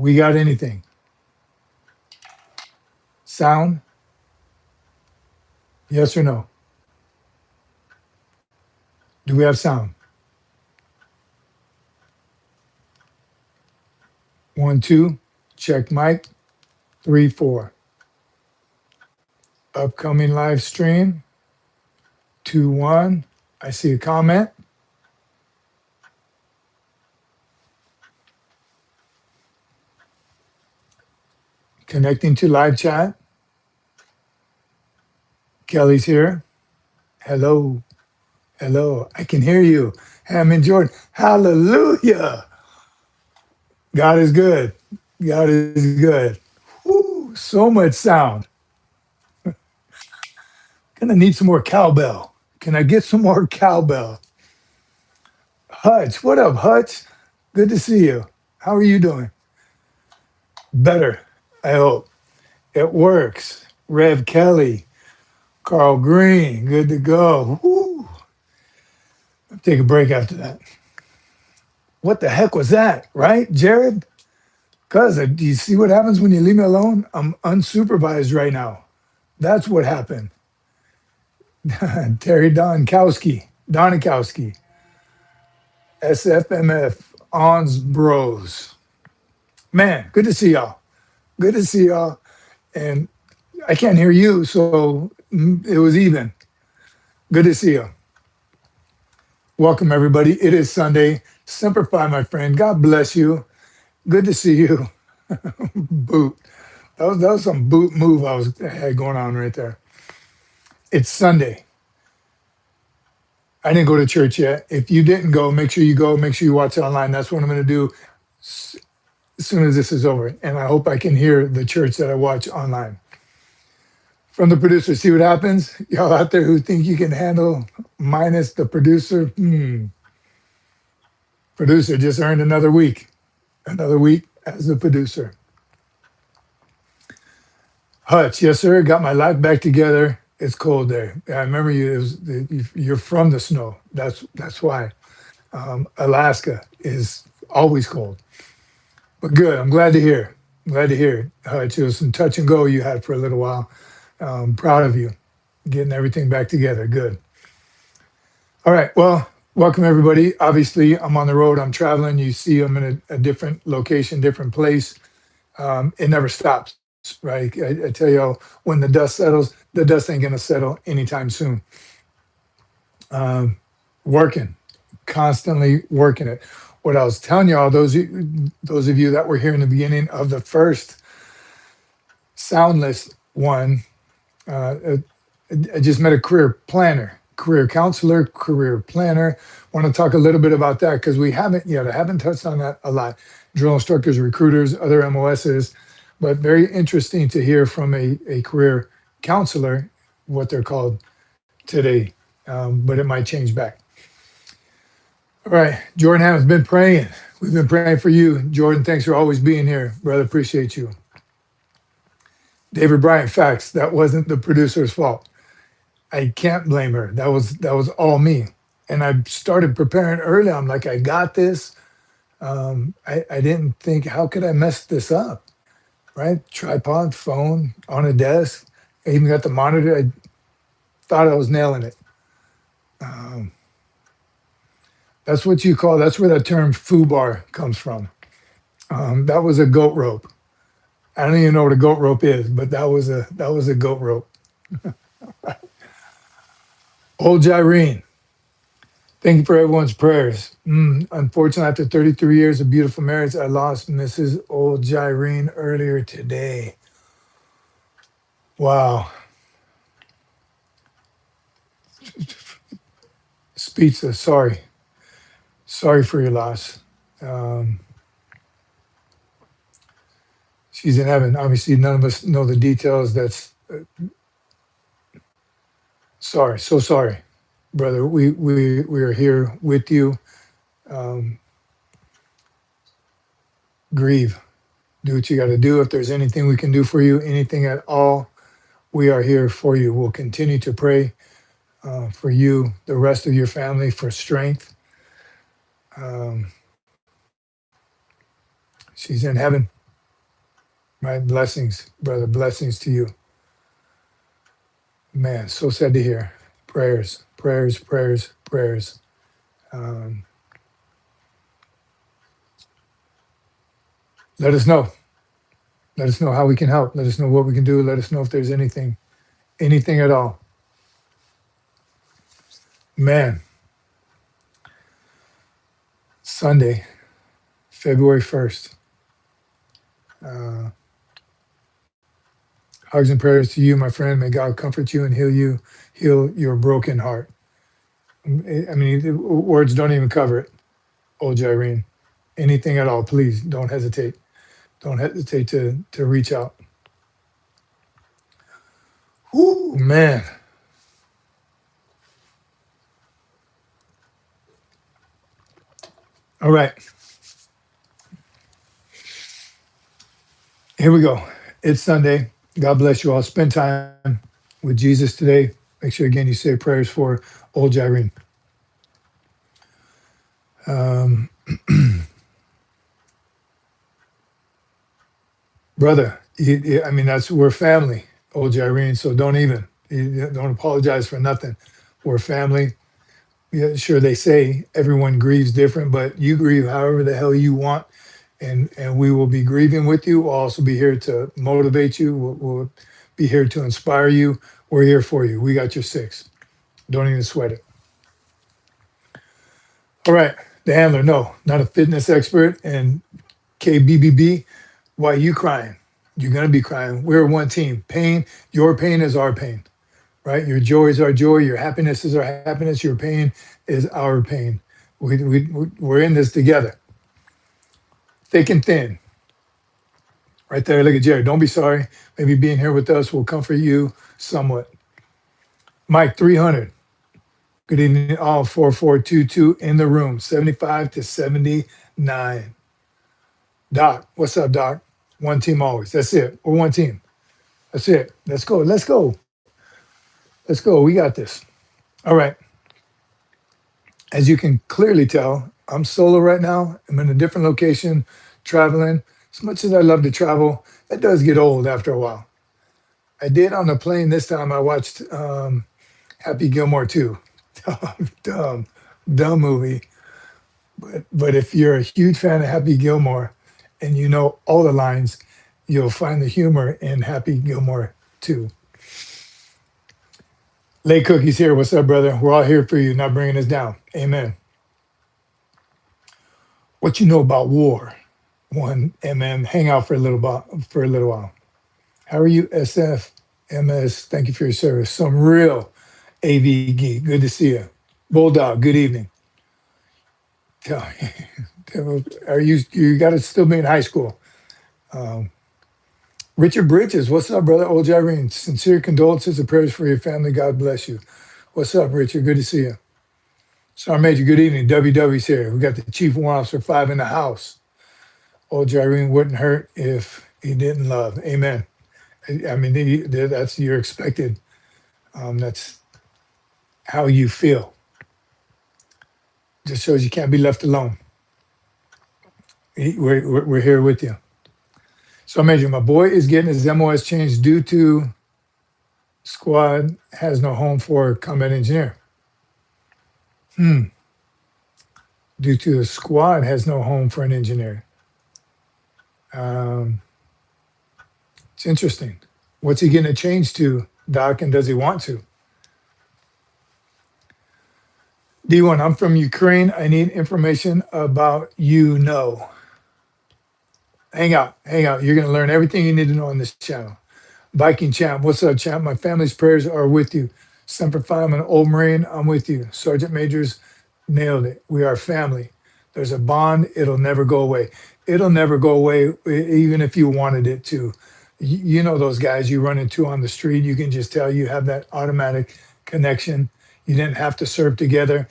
We got anything? Sound? Yes or no? Do we have sound? One, two. Check mic. Three, four. Upcoming live stream. Two, one. I see a comment. Connecting to live chat. Kelly's here. Hello. Hello. I can hear you. Hammond Jordan. Hallelujah. God is good. God is good. Woo, so much sound. Gonna need some more cowbell. Can I get some more cowbell? Hutch, what up, Hutch? Good to see you. How are you doing? Better, I hope. It works. Rev Kelly, Carl Green, good to go. Woo. Take a break after that. What the heck was that, right, Jared? Cuz, do you see what happens when you leave me alone? I'm unsupervised right now. That's what happened. Terry Donikowski, SFMF, Ons Bros. Man, good to see y'all. Good to see y'all. And I can't hear you, so it was even. Good to see you. Welcome, everybody. It is Sunday. Simplify, my friend. God bless you. Good to see you. Boot. That was some boot move I had going on right there. It's Sunday. I didn't go to church yet. If you didn't go, make sure you go. Make sure you watch it online. That's what I'm going to do as soon as this is over. And I hope I can hear the church that I watch online. From the producer, see what happens? Y'all out there who think you can handle minus the producer, producer just earned another week as the producer. Hutch, yes, sir. Got my life back together. It's cold there. I remember you're from the snow. That's why. Alaska is always cold, but good. I'm glad to hear. Glad to hear. Hutch, it was some touch and go you had for a little while. Proud of you, getting everything back together. Good. All right. Well, welcome everybody. Obviously, I'm on the road. I'm traveling. You see, I'm in a different location, different place. It never stops, right? I tell you, when the dust settles, the dust ain't gonna settle anytime soon. Um, Working, constantly working it. What I was telling y'all, those of you that were here in the beginning of the first soundless one, I just met a career counselor, career planner. Want to talk a little bit about that because we haven't yet. I haven't touched on that a lot. Drill instructors, recruiters, other MOSs, but very interesting to hear from a career counselor what they're called today. But it might change back. All right, Jordan has been praying. We've been praying for you, Jordan. Thanks for always being here, brother. Appreciate you. David Bryant, facts. That wasn't the producer's fault. I can't blame her. That was all me. And I started preparing early. I'm like, I got this. I didn't think, how could I mess this up? Right? Tripod, phone on a desk. I even got the monitor. I thought I was nailing it. Um, that's where that term foobar comes from. That was a goat rope. I don't even know what a goat rope is, but that was a goat rope. Old Gyrene. Thank you for everyone's prayers. Unfortunately, after 33 years of beautiful marriage, I lost Mrs. Old Gyrene earlier today. Wow. Speechless. Sorry. Sorry for your loss. Um, she's in heaven. Obviously, none of us know the details. That's sorry. So sorry, brother. We are here with you. Um, Grieve. Do what you got to do. If there's anything we can do for you, anything at all, we are here for you. We'll continue to pray for you, the rest of your family, for strength. Um, she's in heaven. Right? Blessings, brother. Blessings to you. Man, so sad to hear. Prayers, prayers, prayers, prayers. Um, let us know. Let us know how we can help. Let us know what we can do. Let us know if there's anything at all. Man, Sunday, February 1st. Uh, Hugs and prayers to you, my friend. May God comfort you and heal your broken heart. I mean, words don't even cover it, old Irene. Anything at all, please don't hesitate. Don't hesitate to reach out. Ooh, man. All right, here we go. It's Sunday. God bless you all. Spend time with Jesus today. Make sure again you say prayers for old Irene. Um, brother, I mean that's we're family, old Irene. So don't even don't apologize for nothing. We're family. Yeah, sure, they say everyone grieves different, but you grieve however the hell you want, and we will be grieving with you. We'll also be here to motivate you. We'll be here to inspire you. We're here for you. We got your six. Don't even sweat it. All right, the handler. No, not a fitness expert. And KBBB, why you crying? You're gonna be crying. We're one team. Pain. Your pain is our pain. Right? Your joy is our joy. Your happiness is our happiness. Your pain is our pain. We're in this together, thick and thin. Right there. Look at Jerry. Don't be sorry. Maybe being here with us will comfort you somewhat. Mike 300. Good evening, all 4422 in the room, 75 to 79. Doc, what's up, Doc? One team always. That's it. We're one team. That's it. Let's go. Let's go. Let's go. We got this. All right. As you can clearly tell, I'm solo right now. I'm in a different location, traveling. As much as I love to travel, it does get old after a while. I did on the plane this time. I watched Happy Gilmore too. Dumb, dumb movie. But if you're a huge fan of Happy Gilmore and you know all the lines, you'll find the humor in Happy Gilmore too. Lay Cookies here. What's up, brother? We're all here for you, not bringing us down. Amen. What you know about war? One hang out for a little while. How are you, SFMS? Thank you for your service. Some real AV geek. Good to see you. Bulldog. Good evening. Tell are you got to still be in high school? Um, Richard Bridges. What's up, brother? Old Irene. Sincere condolences and prayers for your family. God bless you. What's up, Richard? Good to see you. Sergeant Major. Good evening. WW's here. We got the Chief Warrant Officer 5 in the house. Old Irene wouldn't hurt if he didn't love. Amen. I mean, that's you're expected. That's how you feel. Just shows you can't be left alone. We're here with you. So, Major, my boy is getting his MOS changed due to squad has no home for combat engineer. Hmm. Due to the squad has no home for an engineer. Um, it's interesting. What's he getting it changed to, Doc, and does he want to? D1, I'm from Ukraine. I need information about you know. Hang out, hang out. You're going to learn everything you need to know on this channel. Viking Champ, what's up, Champ? My family's prayers are with you. Semper Fi, I'm an old Marine. I'm with you. Sergeant Majors nailed it. We are family. There's a bond. It'll never go away. It'll never go away, even if you wanted it to. You know those guys you run into on the street. You can just tell you have that automatic connection. You didn't have to serve together.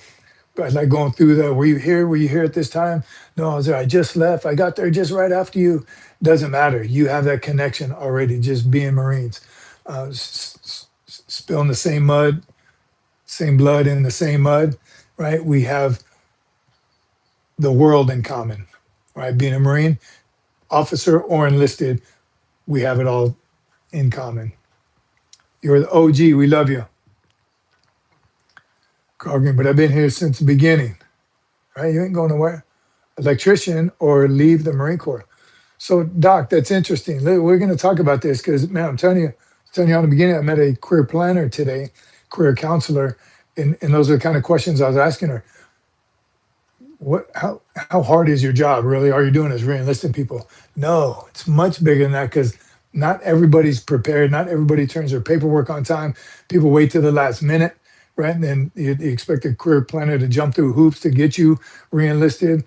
But like going through the, were you here? Were you here at this time? No, I was there. I just left. I got there just right after you. Doesn't matter. You have that connection already, just being Marines. Spilling the same mud, same blood in the same mud, right? We have the world in common, right? Being a Marine, officer or enlisted, we have it all in common. You're the OG. We love you, Carl Green. But I've been here since the beginning, right? You ain't going nowhere. Electrician or leave the Marine Corps. So, Doc, that's interesting. We're going to talk about this because, man, telling you on the beginning, I met a career planner today, career counselor, and those are the kind of questions I was asking her. How hard is your job? Really, all you're doing is re-enlisting people. No, it's much bigger than that because not everybody's prepared. Not everybody turns their paperwork on time. People wait till the last minute, right? And then you expect a career planner to jump through hoops to get you re-enlisted.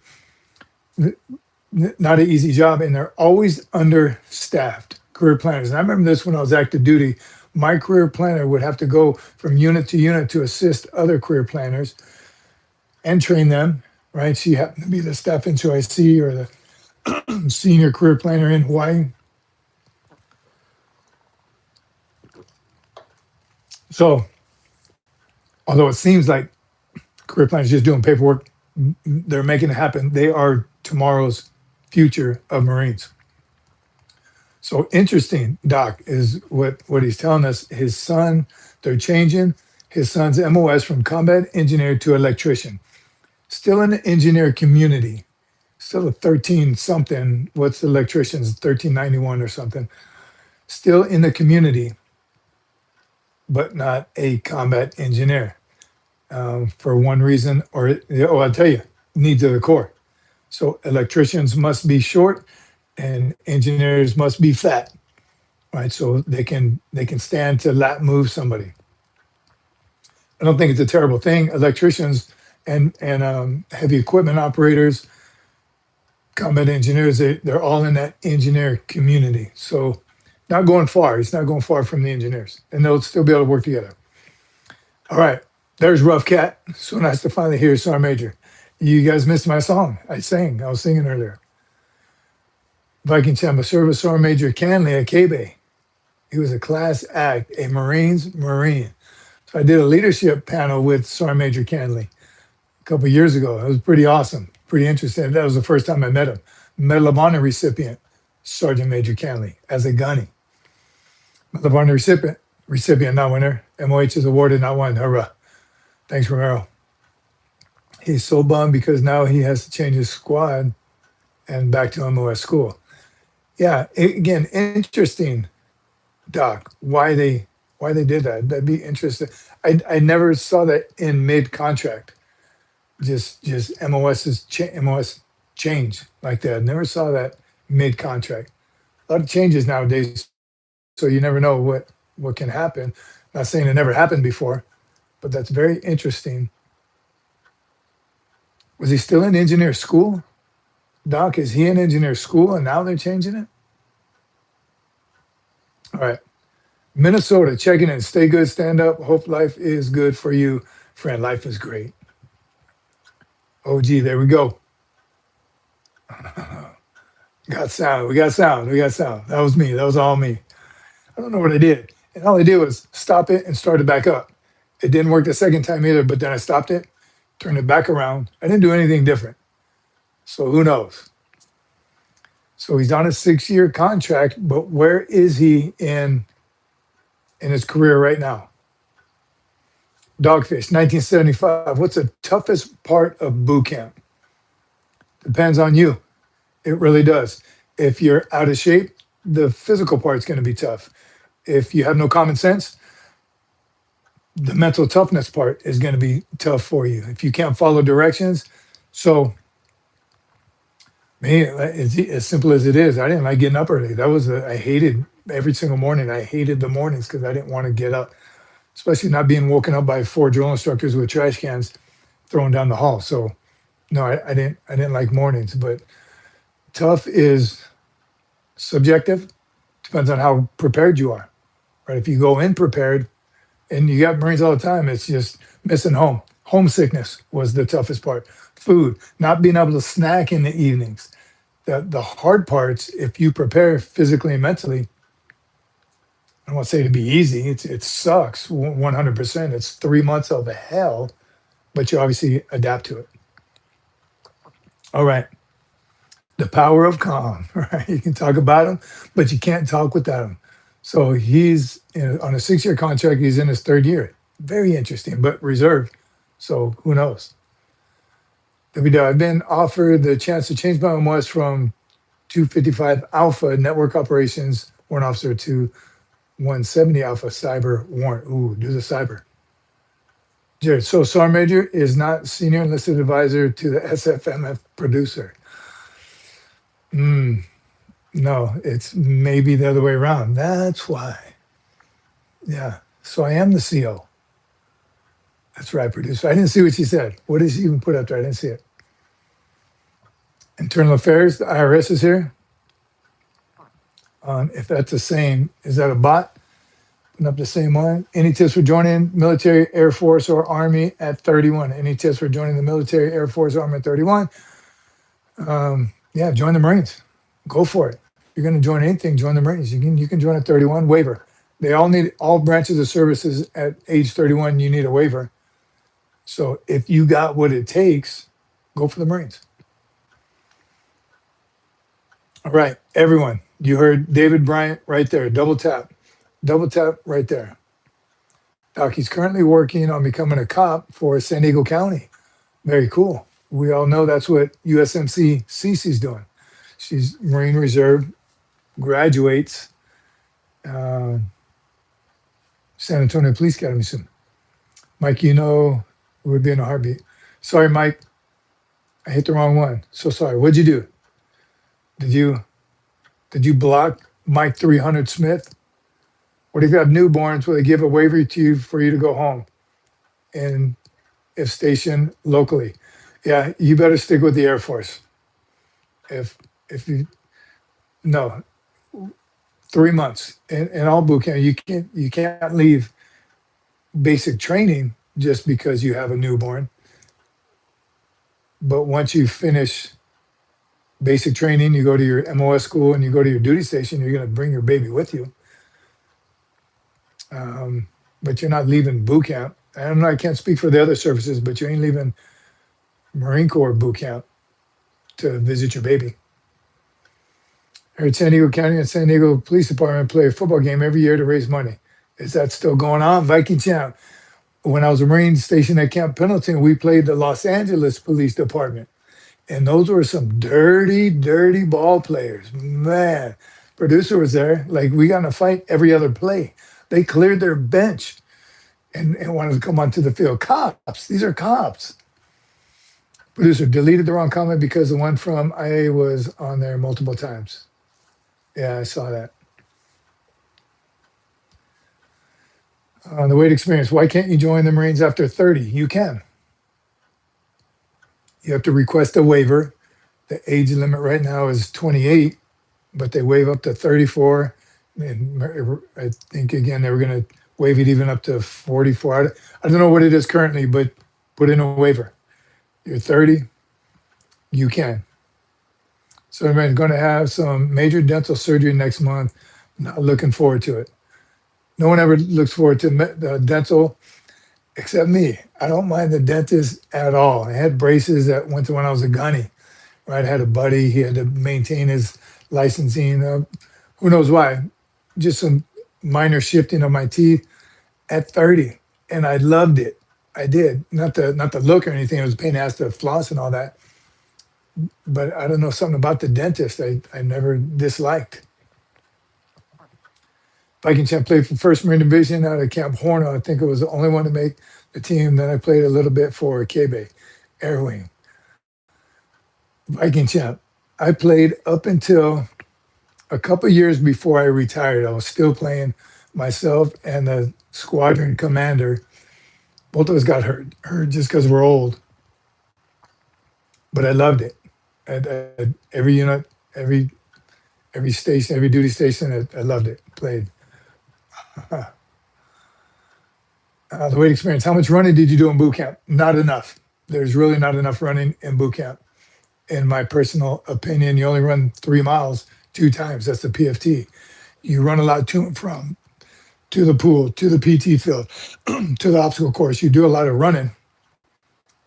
Not an easy job, and they're always understaffed, career planners. And I remember this when I was active duty. My career planner would have to go from unit to unit to assist other career planners and train them, right? She happened to be the staff NCOIC or the senior career planner in Hawaii. So, although it seems like career planners just doing paperwork, they're making it happen. They are tomorrow's future of Marines. So interesting, Doc, is what he's telling us. His son, they're changing his son's MOS from combat engineer to electrician. Still in the engineer community, still a 13 something. What's the electrician's 1391 or something? Still in the community, but not a combat engineer for one reason or oh, I'll tell you, needs of the Corps. So electricians must be short, and engineers must be fat, right? So they can stand to lat move somebody. I don't think it's a terrible thing. Electricians and heavy equipment operators, combat engineers, they're all in that engineer community. So not going far. It's not going far from the engineers, and they'll still be able to work together. All right, there's Rough Cat. So nice to finally hear Sergeant Major. You guys missed my song. I was singing earlier. Viking Champ of Service Sergeant Major Canley at K-Bay. He was a class act, a Marine's Marine. So I did a leadership panel with Sergeant Major Canley a couple of years ago. It was pretty awesome, pretty interesting. That was the first time I met him. Medal of Honor recipient, Sergeant Major Canley, as a gunny. Medal of Honor recipient, not winner. MOH is awarded, not won. Hurrah. Thanks, Romero. He's so bummed because now he has to change his squad and back to MOS school. Yeah, again, interesting, Doc, why they did that. That'd be interesting. I never saw that in mid contract. Just MOS change like that. Never saw that mid contract. A lot of changes nowadays, so you never know what can happen. Not saying it never happened before, but that's very interesting. Was he still in engineer school? Doc, is he in engineer school and now they're changing it? All right. Minnesota, checking in. Stay good, stand up. Hope life is good for you. Friend, life is great. OG, there we go. Got sound. We got sound. We got sound. That was me. That was all me. I don't know what I did. And all I did was stop it and start it back up. It didn't work the second time either, but then I stopped it, turned it back around. I didn't do anything different. So who knows? So he's on a 6-year contract, but where is he in his career right now? Dogfish, 1975. What's the toughest part of boot camp? Depends on you. It really does. If you're out of shape, the physical part's going to be tough. If you have no common sense, the mental toughness part is going to be tough for you. If you can't follow directions, so me, as simple as it is, I didn't like getting up early. I hated every single morning. I hated the mornings because I didn't want to get up, especially not being woken up by 4 drill instructors with trash cans thrown down the hall. So no, I didn't like mornings, but tough is subjective. Depends on how prepared you are, right? If you go in prepared, and you got Marines all the time, it's just missing home. Homesickness was the toughest part. Food, not being able to snack in the evenings. The hard parts, if you prepare physically and mentally, I don't want to say to be easy. It sucks 100%. It's 3 months of hell, but you obviously adapt to it. All right. The power of calm, right? You can talk about him, but you can't talk without him. So he's on a 6-year contract. He's in his third year. Very interesting, but reserved. So who knows? I've been offered the chance to change my MOS from 255 Alpha network operations warrant officer to 170 Alpha cyber warrant. Ooh, do the cyber. Jared, so Sergeant Major is not senior enlisted advisor to the SFMF producer. No, it's maybe the other way around. That's why. Yeah. So I am the CO. That's right, producer. I didn't see what she said. What did she even put up there? I didn't see it. Internal Affairs, the IRS is here. If that's the same, is that a bot? Putting up the same one. Any tips for joining military, Air Force, or Army at 31? Any tips for joining the military, Air Force, Army at 31? Yeah, join the Marines. Go for it. If you're going to join anything, join the Marines. You can join at 31. Waiver. They all need all branches of services at age 31. You need a waiver. So if you got what it takes, go for the Marines. All right, everyone. You heard David Bryant right there. Double tap right there. Doc, he's currently working on becoming a cop for San Diego County. Very cool. We all know that's what USMC Cece's doing. She's Marine Reserve, graduates San Antonio Police Academy soon. Mike, it would be in a heartbeat. Sorry, Mike. I hit the wrong one. So sorry. What'd you do? Did you block Mike 300 Smith? What if you have newborns where they give a waiver to you for you to go home and if stationed locally? Yeah, you better stick with the Air Force. If you no 3 months in all boot camp, you can't leave basic training just because you have a newborn. But once you finish basic training, you go to your MOS school and you go to your duty station, you're going to bring your baby with you. But you're not leaving boot camp. I can't speak for the other services, but you ain't leaving Marine Corps boot camp to visit your baby. I heard San Diego County and San Diego Police Department play a football game every year to raise money. Is that still going on? Viking Champ. When I was a Marine stationed at Camp Pendleton, we played the Los Angeles Police Department. And those were some dirty, dirty ball players. Man, producer was there. Like, we got in a fight every other play. They cleared their bench and wanted to come onto the field. Cops. These are cops. Producer deleted the wrong comment because the one from IA was on there multiple times. Yeah, I saw that. On the weight experience, why can't you join the Marines after 30? You can. You have to request a waiver. The age limit right now is 28, but they waive up to 34. And I think, again, they were going to waive it even up to 44. I don't know what it is currently, but put in a waiver. You're 30, you can. So I'm going to have some major dental surgery next month. Not looking forward to it. No one ever looks forward to the dental except me. I don't mind the dentist at all. I had braces that went to when I was a gunny. Right, I had a buddy. He had to maintain his licensing. Who knows why? Just some minor shifting of my teeth at 30, and I loved it. I did. Not the look or anything. It was a pain in the ass to floss and all that. But I don't know, something about the dentist I never disliked. Viking Champ played for 1st Marine Division out of Camp Horno. I think it was the only one to make the team. Then I played a little bit for K-Bay Air Wing. Viking Champ. I played up until a couple years before I retired. I was still playing. Myself and the squadron commander, both of us got hurt just because we're old. But I loved it. At every unit, every station, every duty station, I loved it. Played. The weight experience. How much running did you do in boot camp? Not enough. There's really not enough running in boot camp. In my personal opinion, you only run 3 miles 2 times. That's the PFT. You run a lot to and from, to the pool, to the PT field, to the obstacle course. You do a lot of running,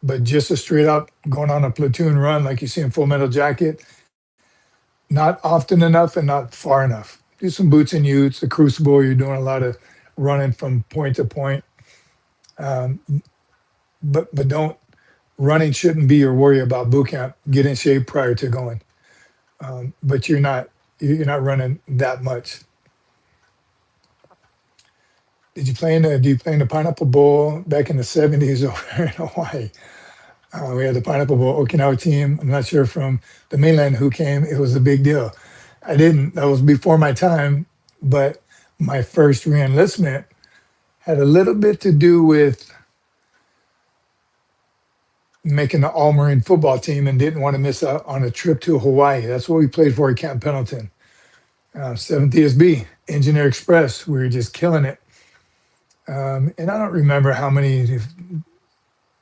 but just a straight up going on a platoon run like you see in Full Metal Jacket, not often enough and not far enough. Do some boots and utes, the crucible. You're doing a lot of running from point to point, um, but don't running shouldn't be your worry about boot camp. Get in shape prior to going, but you're not running that much. Did you play in the Do you play in the Pineapple Bowl back in the '70s over in Hawaii? We had the Pineapple Bowl Okinawa team. I'm not sure from the mainland who came. It was a big deal. I didn't. That was before my time, but my first reenlistment had a little bit to do with making the All Marine football team and didn't want to miss out on a trip to Hawaii. That's what we played for at Camp Pendleton. 7th ESB, Engineer Express. We were just killing it. And I don't remember how many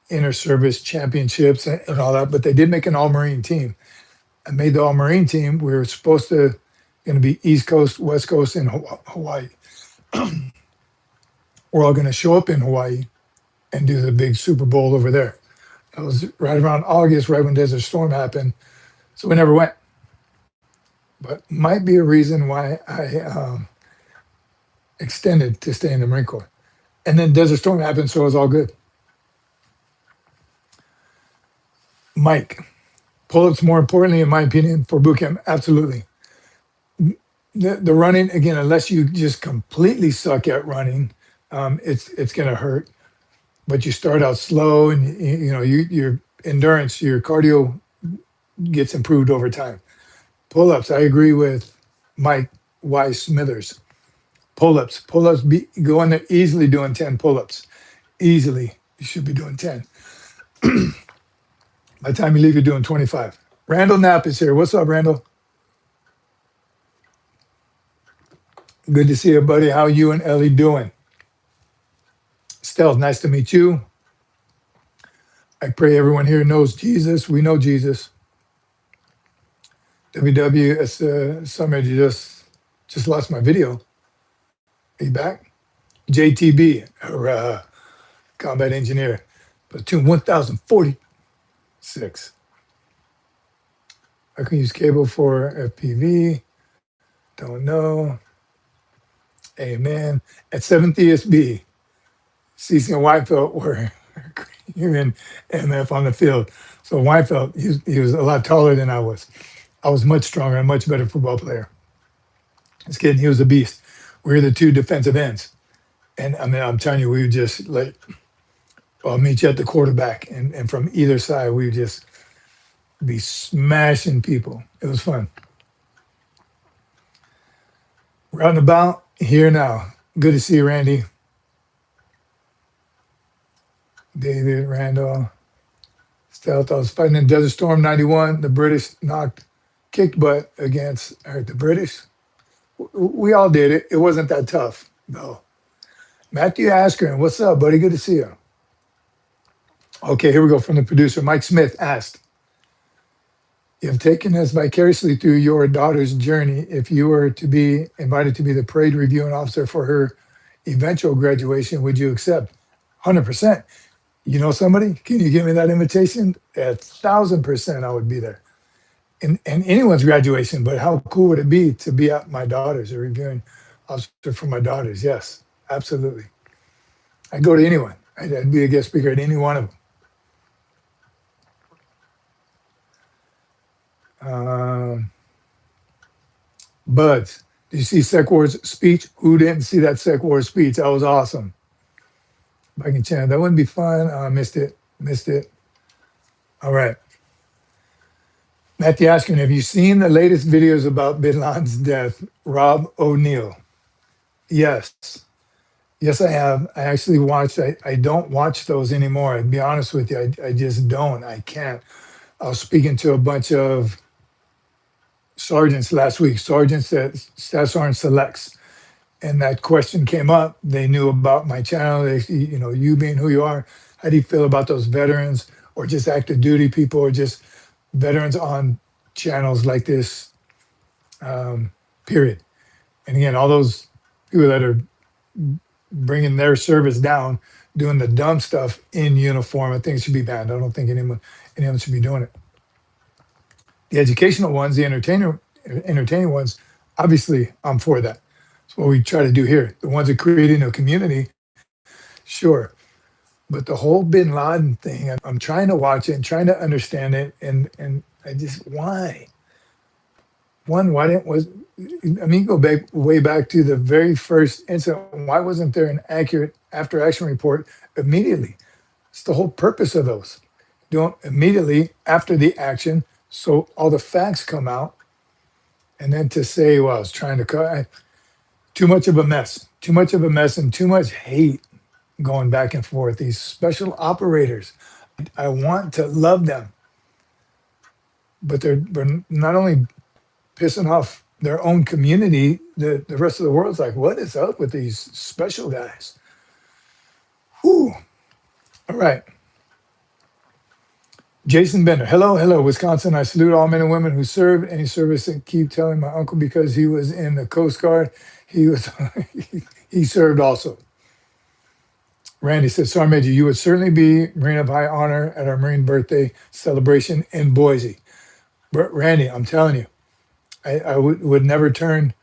inter service championships and all that, but they did make an All Marine team. I made the All Marine team. We were supposed to going to be East Coast, West Coast, and Hawaii. We're all going to show up in Hawaii and do the big Super Bowl over there. That was right around August, right when Desert Storm happened. So we never went. But might be a reason why I extended to stay in the Marine Corps. And then Desert Storm happened, so it was all good. Mike, pull-ups more importantly, in my opinion, for boot camp, absolutely. The running, again, unless you just completely suck at running, it's going to hurt. But you start out slow, and your endurance, your cardio gets improved over time. Pull-ups, I agree with Mike Wise Smithers. Pull-ups, go in there easily doing 10 pull-ups. Easily, you should be doing 10. By the time you leave, you're doing 25. Randall Knapp is here. What's up, Randall? Good to see you, buddy. How you and Ellie doing? Stealth, nice to meet you. I pray everyone here knows Jesus. We know Jesus. WW, it's Summit, you just lost my video. Are you back? JTB, or combat engineer, platoon 1046. I can use cable for FPV. Don't know. Amen. At 7th ESB, Cece and Whitefeld were in MF on the field. So Whitefeld, he was a lot taller than I was. I was much stronger and much better football player. This kid, he was a beast. We were the two defensive ends. And I mean, I'm telling you, we would just like, I'll meet you at the quarterback. And from either side, we would just be smashing people. It was fun. We're out and about here now. Good to see you, Randy. David, Randall, Stealth. I was fighting in Desert Storm 91. The British kicked butt against the British. We all did it. It wasn't that tough, though. Matthew Askren, what's up, buddy? Good to see you. Okay, here we go from the producer. Mike Smith asked, you have taken us vicariously through your daughter's journey. If you were to be invited to be the parade reviewing officer for her eventual graduation, would you accept? 100%. You know somebody? Can you give me that invitation? 1,000% I would be there. And anyone's graduation, but how cool would it be to be at my daughter's, a reviewing officer for my daughter's? Yes, absolutely. I'd go to anyone. I'd be a guest speaker at any one of them. Buds, did you see Sequoia's speech? Who didn't see that Sequoia speech? That was awesome. Back in channel. That wouldn't be fun. I missed it. All right. Matthew asking, have you seen the latest videos about Bin Laden's death? Rob O'Neill. Yes. Yes, I have. I actually watched. I don't watch those anymore. I'd be honest with you. I just don't. I can't. I was speaking to a bunch of sergeants last week, sergeants at Staff Sergeant Selects, and that question came up. They knew about my channel. They, you being who you are, how do you feel about those veterans or just active duty people or just veterans on channels like this, period. And again, all those people that are bringing their service down, doing the dumb stuff in uniform, I think it should be banned. I don't think anyone should be doing it. The educational ones, the entertaining ones, obviously I'm for that. That's what we try to do here. The ones that creating a community, sure. But the whole Bin Laden thing, I'm trying to watch it and trying to understand it, and I just why one why didn't was I mean go back way back to the very first incident. Why wasn't there an accurate after action report immediately? It's the whole purpose of those. Don't immediately after the action, so all the facts come out, and then to say, well, I was trying to cut too much of a mess, too much of a mess, and too much hate going back and forth. These special operators, I want to love them, but they're not only pissing off their own community, the rest of the world's like, what is up with these special guys? Whew. All right. Jason Bender, hello, hello, Wisconsin. I salute all men and women who serve any service and keep telling my uncle because he was in the Coast Guard. He was he served also. Randy says, Sergeant Major, you would certainly be Marine of High Honor at our Marine birthday celebration in Boise. But Randy, I'm telling you, I would never turn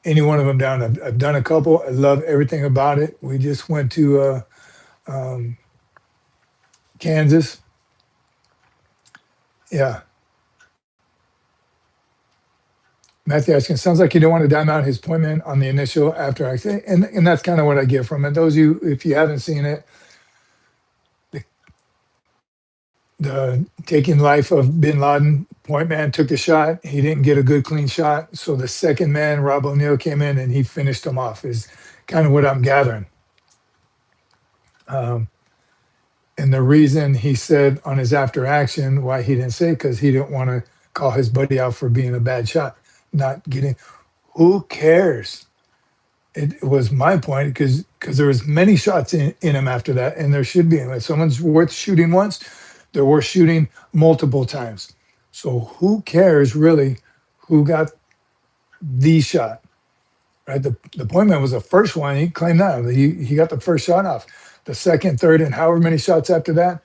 any one of them down. I've done a couple. I love everything about it. We just went to um, Kansas. Yeah. Matthew asking, sounds like you don't want to dime out his appointment on the initial after accident. And that's kind of what I get from it. Those of you, if you haven't seen it, the, the taking life of Bin Laden, point man took the shot. He didn't get a good clean shot. So the second man, Rob O'Neill, came in and he finished him off, is kind of what I'm gathering. Um, and the reason he said on his after action why he didn't say because he didn't want to call his buddy out for being a bad shot, not getting. Who cares? It was my point because there was many shots in him after that, and there should be. If someone's worth shooting once, they're worth shooting multiple times. So who cares really who got the shot? Right? The point man was the first one. He claimed that he got the first shot off. The second, third, and however many shots after that,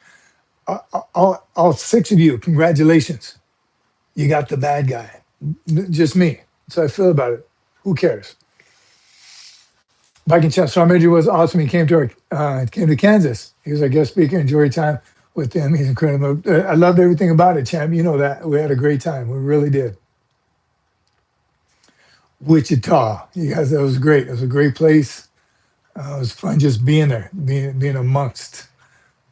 all six of you, congratulations. You got the bad guy. Just me. So I feel about it. Who cares? Viking Chef Sergeant Major was awesome. He came to Kansas. He was our guest speaker. Enjoyed your time with him. He's incredible. I loved everything about it, champ. You know that. We had a great time. We really did. Wichita. You guys, that was great. It was a great place. It was fun just being there, being amongst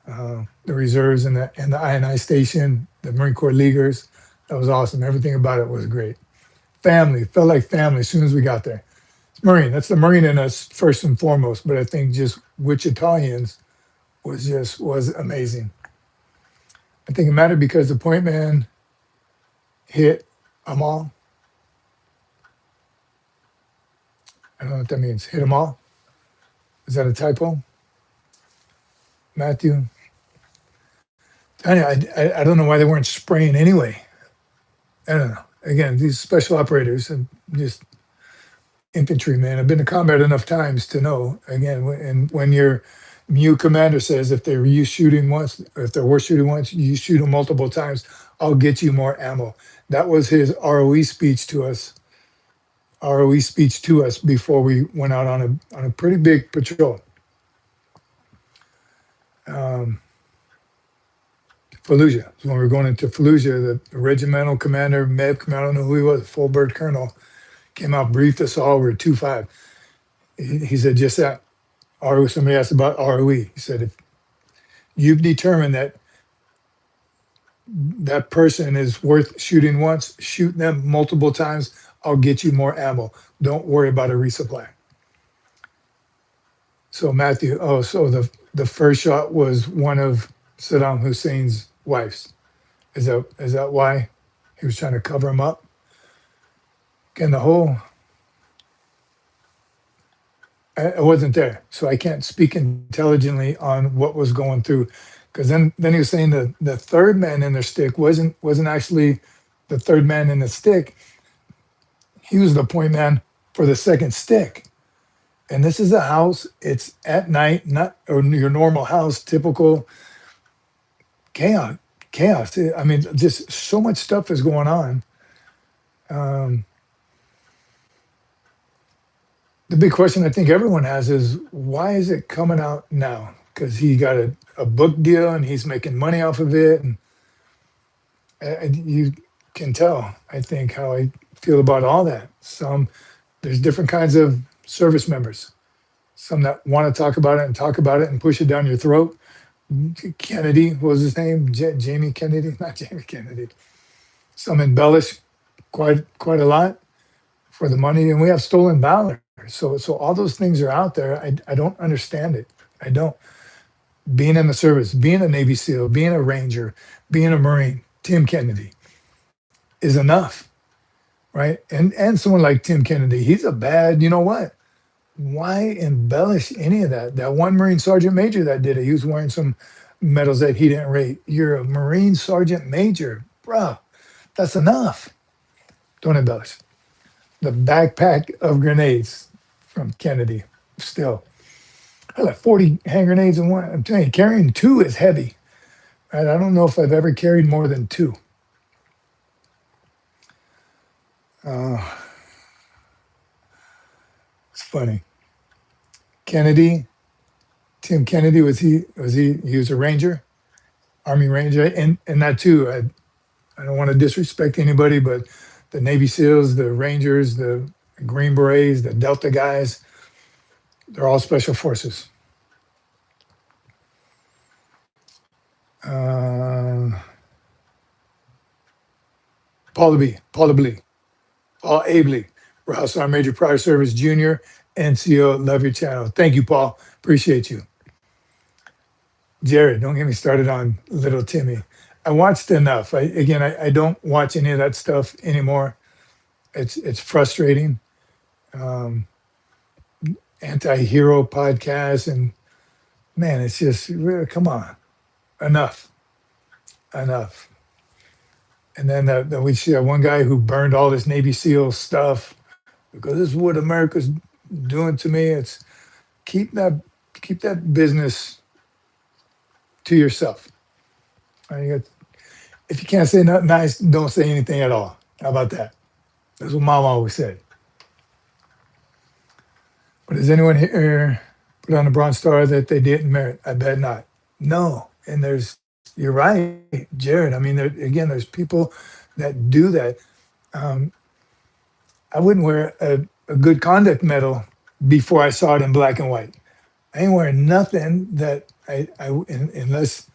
the reserves and the INI station, the Marine Corps Leaguers. That was awesome. Everything about it was great. Family, felt like family as soon as we got there. It's Marine. That's the Marine in us first and foremost. But I think just Wichitanians was amazing. I think it mattered because the point man hit them all. I don't know what that means. Hit them all. Is that a typo, Matthew? I don't know why they weren't spraying anyway. I don't know. Again, these special operators and just infantrymen. I've been to combat enough times to know. Again, and when your MU commander says if they were you shooting once, or if they were shooting once, you shoot them multiple times, I'll get you more ammo. That was his ROE speech to us. ROE speech to us before we went out on a pretty big patrol. Um, Fallujah. So when we were going into Fallujah, the regimental commander, MEB commander, I don't know who he was, full bird colonel, came out, briefed us all. We were 2-5. He said, just that. ROE, somebody asked about ROE. He said, if you've determined that that person is worth shooting once, shoot them multiple times, I'll get you more ammo. Don't worry about a resupply. So Matthew, so the first shot was one of Saddam Hussein's wives. Is that why he was trying to cover him up? Again, I wasn't there, so I can't speak intelligently on what was going through. Because then he was saying the third man in their stick wasn't actually the third man in the stick. He was the point man for the second stick. And this is a house. It's at night, not your normal house, typical chaos. I mean, just so much stuff is going on. Um, the big question I think everyone has is why is it coming out now? Because he got a book deal and he's making money off of it. And you can tell, I think, how I feel about all that. There's different kinds of service members. Some that want to talk about it and talk about it and push it down your throat. Kennedy, what was his name? Jamie Kennedy, not Jamie Kennedy. Some embellish quite a lot for the money, and we have stolen valor. So all those things are out there. I don't understand it. I don't. Being in the service, being a Navy SEAL, being a Ranger, being a Marine, Tim Kennedy is enough, right? And someone like Tim Kennedy, he's a bad. You know what? Why embellish any of that? That one Marine Sergeant Major that did it, he was wearing some medals that he didn't rate. You're a Marine Sergeant Major, bruh. That's enough. Don't embellish. The backpack of grenades from Kennedy, still. I had like 40 hand grenades in one. I'm telling you, carrying two is heavy. Right? I don't know if I've ever carried more than two. Uh, it's funny. Kennedy, Tim Kennedy, he was a Ranger, Army Ranger, and that too. I don't want to disrespect anybody, but the Navy SEALs, the Rangers, the Green Berets, the Delta guys, they're all special forces. Uh, Paul Abley, Paul Abley, Rouse Sergeant Major Prior Service Junior, NCO. Love your channel. Thank you, Paul. Appreciate you. Jared, don't get me started on little Timmy. I watched enough. I don't watch any of that stuff anymore. It's frustrating. Um, Anti-hero podcasts and man, it's just really, come on, enough, enough. And then we see that one guy who burned all this Navy SEAL stuff because this is what America's doing to me. It's keep that keep that business to yourself. If you can't say nothing nice, don't say anything at all. How about that? That's what Mom always said. But does anyone here put on a Bronze Star that they didn't merit? I bet not. No. And you're right, Jared. I mean, again, there's people that do that. Um, I wouldn't wear a good conduct medal before I saw it in black and white. I ain't wearing nothing that unless,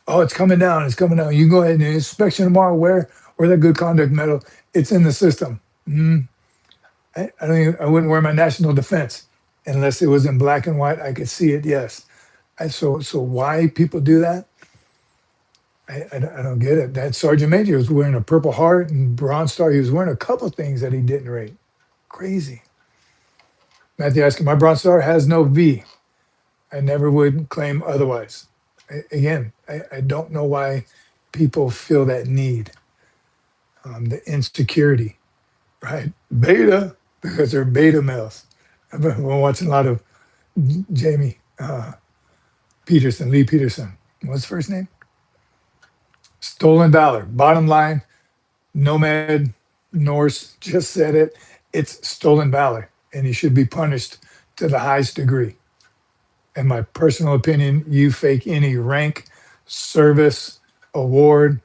oh, it's coming down, it's coming down. You go ahead and inspection tomorrow, wear that good conduct medal. It's in the system. I wouldn't wear my national defense unless it was in black and white. I could see it, yes. So why people do that? I don't get it. That Sergeant Major was wearing a Purple Heart and Bronze Star. He was wearing a couple things that he didn't rate. Crazy. Matthew asking, my Bronze Star has no V. I never would claim otherwise. Again, I don't know why people feel that need, the insecurity, right? Beta, because they're beta males. I've been watching a lot of Jamie Peterson, Lee Peterson. What's his first name? Stolen valor. Bottom line, Nomad Norse just said it. It's stolen valor, and you should be punished to the highest degree. In my personal opinion, you fake any rank, service, award.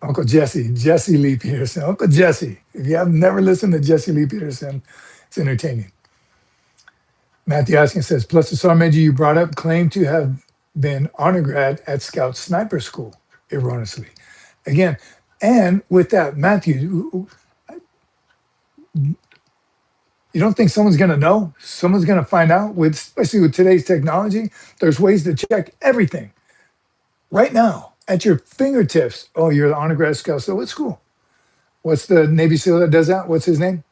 Uncle Jesse Lee Peterson, Uncle Jesse. If you have never listened to Jesse Lee Peterson, it's entertaining. Matthew Askin says, plus the sergeant major you brought up claimed to have been honor grad at Scout Sniper School, erroneously. Again, and with that, Matthew, you don't think someone's going to know? Someone's going to find out, especially with today's technology? There's ways to check everything right now at your fingertips. Oh, you're the honor grad scout. So what school? What's the Navy SEAL that does that? What's his name?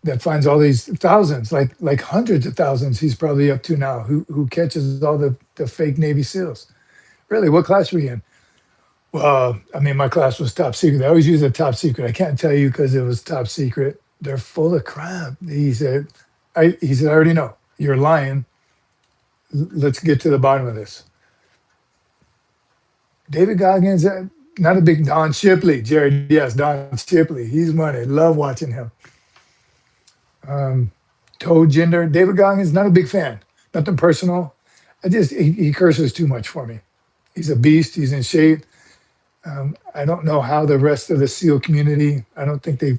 That finds all these thousands, like hundreds of thousands he's probably up to now, who catches all the fake Navy SEALs. Really, what class were you in? Well, I mean, my class was top secret. I always use a top secret. I can't tell you because it was top secret. They're full of crap. He said, I already know. You're lying. Let's get to the bottom of this. David Goggins, Not a big Don Shipley, Jared. Yes, Don Shipley. He's money. Love watching him. Um, Toe Gender. David Goggins, not a big fan. Nothing personal. He curses too much for me. He's a beast. He's in shape. I don't know how the rest of the SEAL community. I don't think they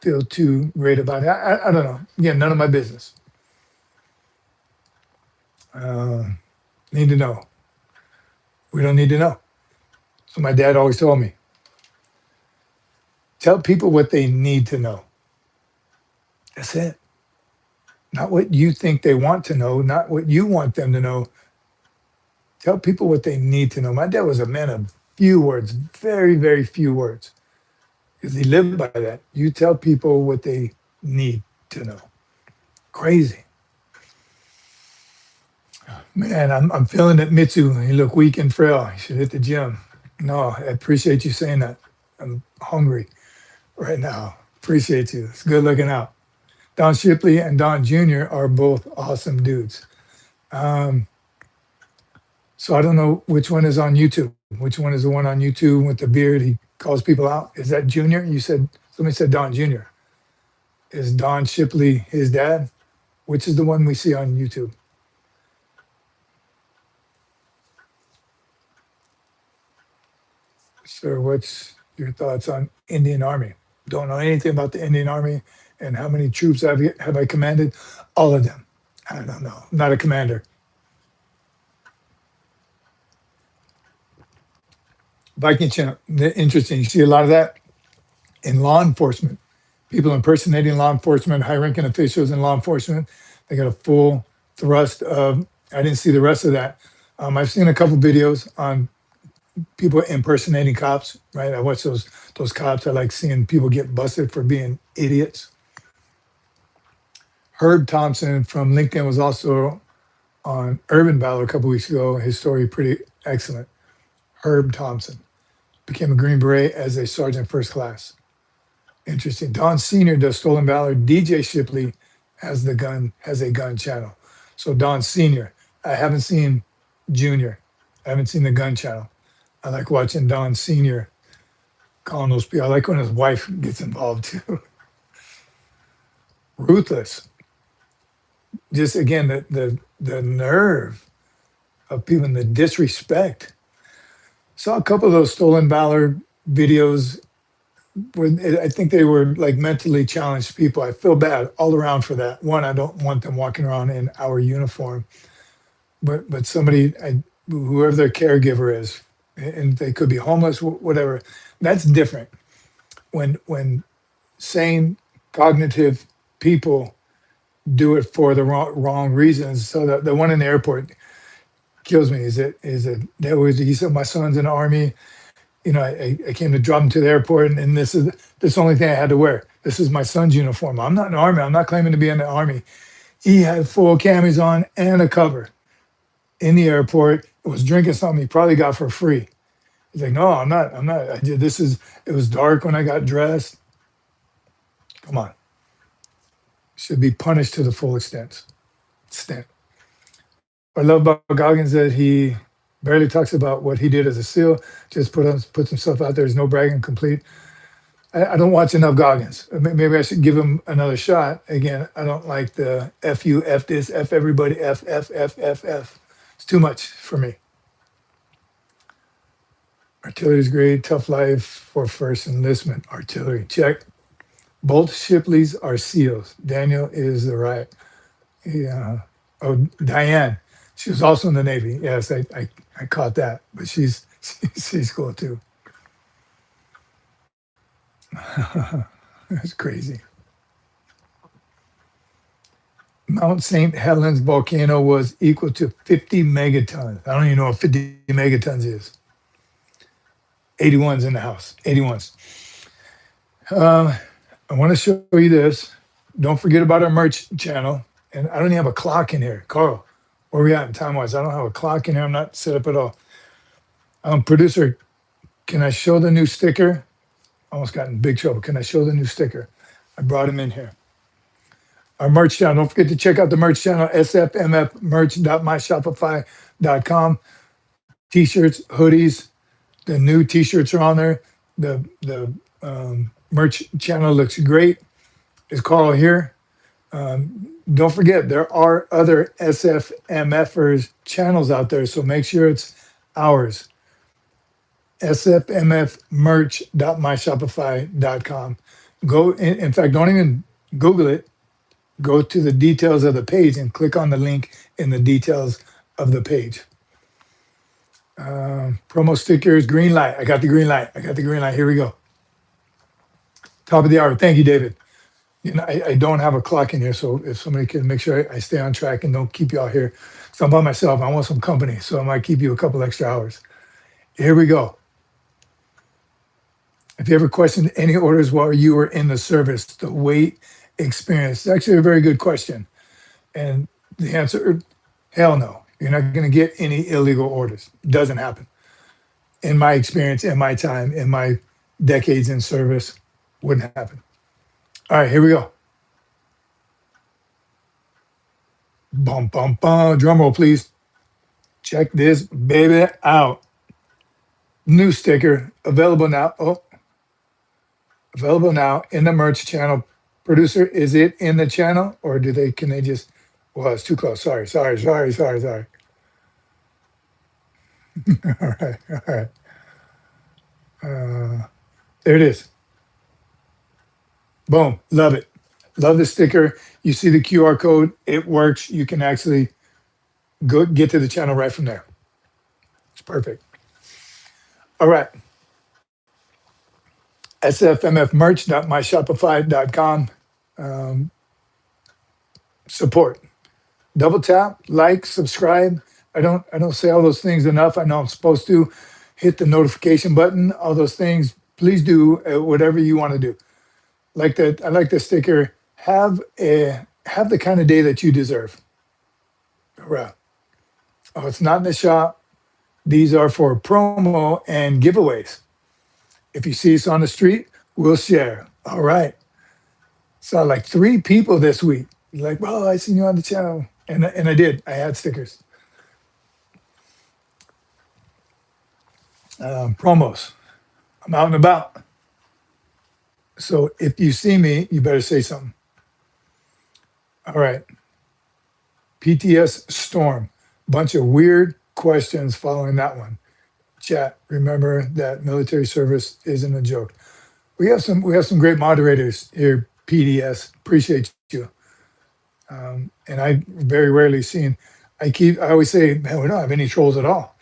feel too great about it. I don't know. Again, none of my business. Uh, Need to know. We don't need to know. So my dad always told me, tell people what they need to know. That's it. Not what you think they want to know, not what you want them to know. Tell people what they need to know. My dad was a man of few words, very, very few words, because he lived by that. You tell people what they need to know. Crazy. Man, I'm feeling it, Mitsu. You look weak and frail. You should hit the gym. No, I appreciate you saying that. I'm hungry right now. Appreciate you. It's good looking out. Don Shipley and Don Jr. are both awesome dudes. Um, so I don't know which one is on YouTube. Which one is the one on YouTube with the beard? He calls people out. Is that Junior? You said somebody said Don Jr. Is Don Shipley his dad? Which is the one we see on YouTube? Sir, what's your thoughts on Indian Army? Don't know anything about the Indian Army and how many troops have I commanded? All of them. I don't know. I'm not a commander. Viking channel, interesting. You see a lot of that in law enforcement. People impersonating law enforcement, high-ranking officials in law enforcement. They got a full thrust of. I didn't see the rest of that. I've seen a couple videos on people impersonating cops. Right, I watch those cops. I like seeing people get busted for being idiots. Herb Thompson from LinkedIn was also on Urban Valor a couple weeks ago. His story pretty excellent. Herb Thompson became a Green Beret as a sergeant first class. Interesting. Don Senior does Stolen Valor. DJ Shipley has a gun channel. So Don Senior. I haven't seen Junior. I haven't seen the gun channel. I like watching Don Senior calling those people. I like when his wife gets involved too. Ruthless. Just again, the nerve of people and the disrespect. Saw a couple of those Stolen Valor videos where I think they were like mentally challenged people. I feel bad all around for that. One, I don't want them walking around in our uniform, but somebody, whoever their caregiver is, and they could be homeless, whatever. That's different. When sane, cognitive people do it for the wrong reasons. So the one in the airport kills me. He said my son's in the army. I came to drop him to the airport, and this only thing I had to wear. This is my son's uniform. I'm not in the army. I'm not claiming to be in the army. He had full camis on and a cover in the airport. It was drinking something he probably got for free. He's like, no, I'm not. I'm not. I did. It was dark when I got dressed. Come on. Should be punished to the full extent. What I love about Goggins that he barely talks about what he did as a SEAL. Just puts himself out there. There's no bragging. Complete. I don't watch enough Goggins. Maybe I should give him another shot. Again, I don't like the F you, F this, F everybody, F, F, F, F, F. It's too much for me. Artillery's great. Tough life for first enlistment. Artillery, check. Both Shipleys are SEALs. Daniel is the right. Yeah. Oh, Diane. She was also in the Navy. Yes, I caught that. But she's cool too. That's crazy. Mount St. Helens volcano was equal to 50 megatons. I don't even know what 50 megatons is. 81's in the house. 81's. I want to show you this. Don't forget about our merch channel. And I don't even have a clock in here. Carl, where are we at in time-wise? I don't have a clock in here. I'm not set up at all. Producer, can I show the new sticker? Almost got in big trouble. Can I show the new sticker? I brought him in here. Our merch channel. Don't forget to check out the merch channel, sfmfmerch.myshopify.com. T-shirts, hoodies, The new T-shirts are on there. The merch channel looks great. Is Carl here? Don't forget there are other SFMFers channels out there, so make sure it's ours. sfmfmerch.myshopify.com. Go. In fact, don't even Google it. Go to the details of the page and click on the link in the details of the page. Promo stickers, green light. I got the green light. I got the green light. Here we go. Top of the hour. Thank you, David. You know, I don't have a clock in here, so if somebody can make sure I stay on track and don't keep you out here. So I'm by myself. I want some company, so I might keep you a couple extra hours. Here we go. If you ever questioned any orders while you were in the service, the wait experience, it's actually a very good question. And the answer, hell no. You're not going to get any illegal orders. Doesn't happen. In my experience, in my time, in my decades in service, wouldn't happen. All right, here we go. Bum, bum, bum. Drum roll, please. Check this baby out. New sticker available now. Oh, available now in the merch channel. Producer, is it in the channel or can they just, well, it's too close. Sorry. All right. There it is. Boom. Love it. Love the sticker. You see the QR code. It works. You can actually go get to the channel right from there. It's perfect. All right. sfmfmerch.myshopify.com. Support. Double tap, like, subscribe. I don't say all those things enough. I know I'm supposed to. Hit the notification button, all those things. Please do whatever you want to do. Like that, I like the sticker. Have the kind of day that you deserve. Hurrah. Oh, it's not in the shop. These are for promo and giveaways. If you see us on the street, we'll share. All right. Saw like 3 people this week. Like, well, I seen you on the channel. And I did. I had stickers. Promos. I'm out and about. So if you see me, you better say something. All right. PTS Storm. Bunch of weird questions following that one. Chat, remember that military service isn't a joke. We have some great moderators here, PDS. Appreciate you. And I very rarely seen. I always say, man, we don't have any trolls at all.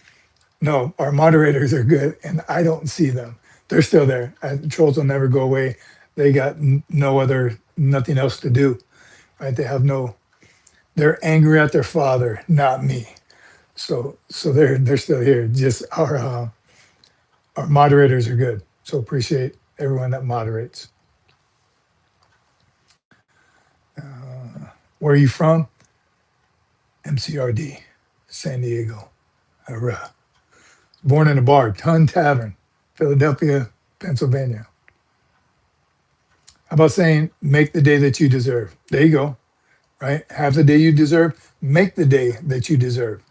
No, our moderators are good, and I don't see them. They're still there. Trolls will never go away. They got nothing else to do, right? They're angry at their father, not me. So they're still here. Just our moderators are good. So appreciate everyone that moderates. Where are you from? MCRD, San Diego. Hurrah. Born in a bar, Ton Tavern, Philadelphia, Pennsylvania. How about saying, make the day that you deserve? There you go, right? Have the day you deserve, make the day that you deserve.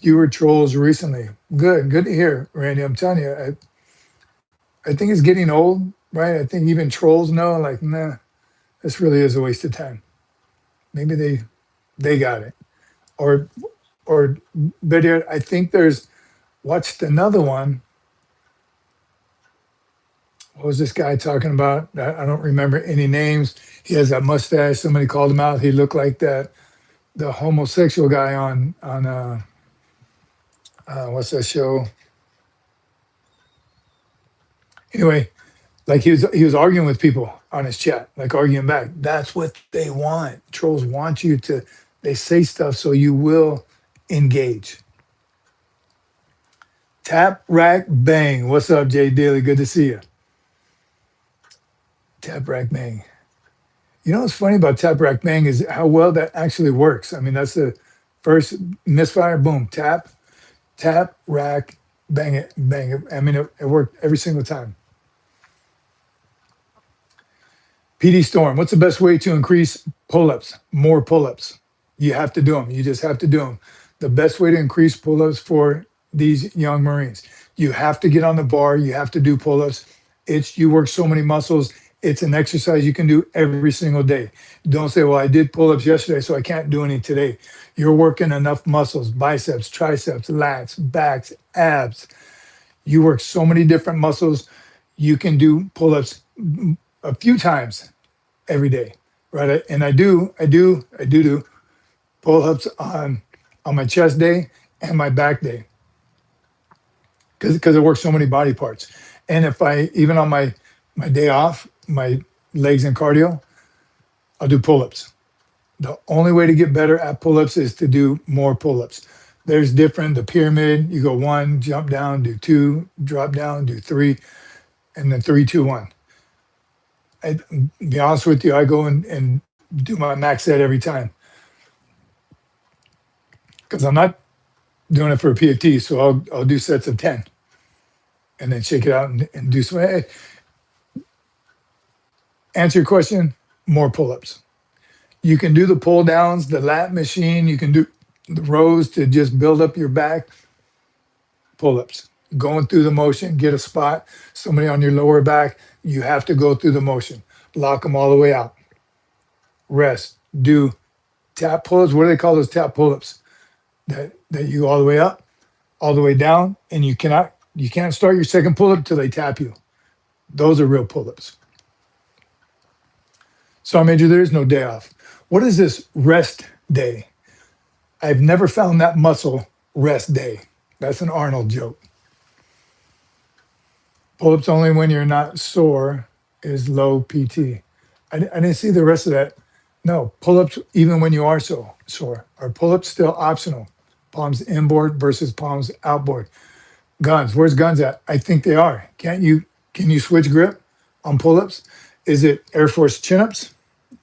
Fewer trolls recently. Good to hear, Randy. I'm telling you, I think it's getting old, right? I think even trolls know, like, nah, this really is a waste of time. Maybe they got it. Or better, I think watched another one. What was this guy talking about? I don't remember any names. He has that mustache. Somebody called him out. He looked like the homosexual guy on what's that show? Anyway, like he was arguing with people on his chat, like arguing back. That's what they want. Trolls want you to. They say stuff so you will engage. Tap, rack, bang. What's up, Jay Daly? Good to see you. Tap, rack, bang. You know what's funny about tap, rack, bang is how well that actually works. I mean, that's the first misfire, boom, tap, rack, bang it, bang it. I mean, it worked every single time. PD Storm, what's the best way to increase pull-ups? More pull-ups. You have to do them. You just have to do them. The best way to increase pull-ups for these young Marines. You have to get on the bar. You have to do pull-ups. You work so many muscles. It's an exercise you can do every single day. Don't say, well, I did pull-ups yesterday, so I can't do any today. You're working enough muscles, biceps, triceps, lats, backs, abs. You work so many different muscles. You can do pull-ups a few times every day, right? And I do pull-ups on my chest day and my back day because it works so many body parts. And if I even on my day off, my legs and cardio, I'll do pull-ups. The only way to get better at pull-ups is to do more pull-ups. There's different, the pyramid, you go one, jump down, do two, drop down, do three, and then three, two, one. I be honest with you, I go and do my max set every time because I'm not doing it for a PFT. So I'll do sets of 10 and then shake it out and do some. Answer your question, more pull-ups. You can do the pull downs, the lat machine, you can do the rows to just build up your back, pull-ups. Going through the motion, get a spot, somebody on your lower back, you have to go through the motion. Lock them all the way out. Rest. Do tap pull-ups. What do they call those tap pull-ups? That you go all the way up, all the way down, and you can't start your second pull-up till they tap you. Those are real pull-ups. Sergeant Major, there is no day off. What is this rest day? I've never found that muscle rest day. That's an Arnold joke. Pull-ups only when you're not sore is low PT. I didn't see the rest of that. No, pull-ups even when you are so sore. Are pull-ups still optional? Palms inboard versus palms outboard. Guns, where's guns at? I think they are. Can you switch grip on pull-ups? Is it Air Force chin-ups?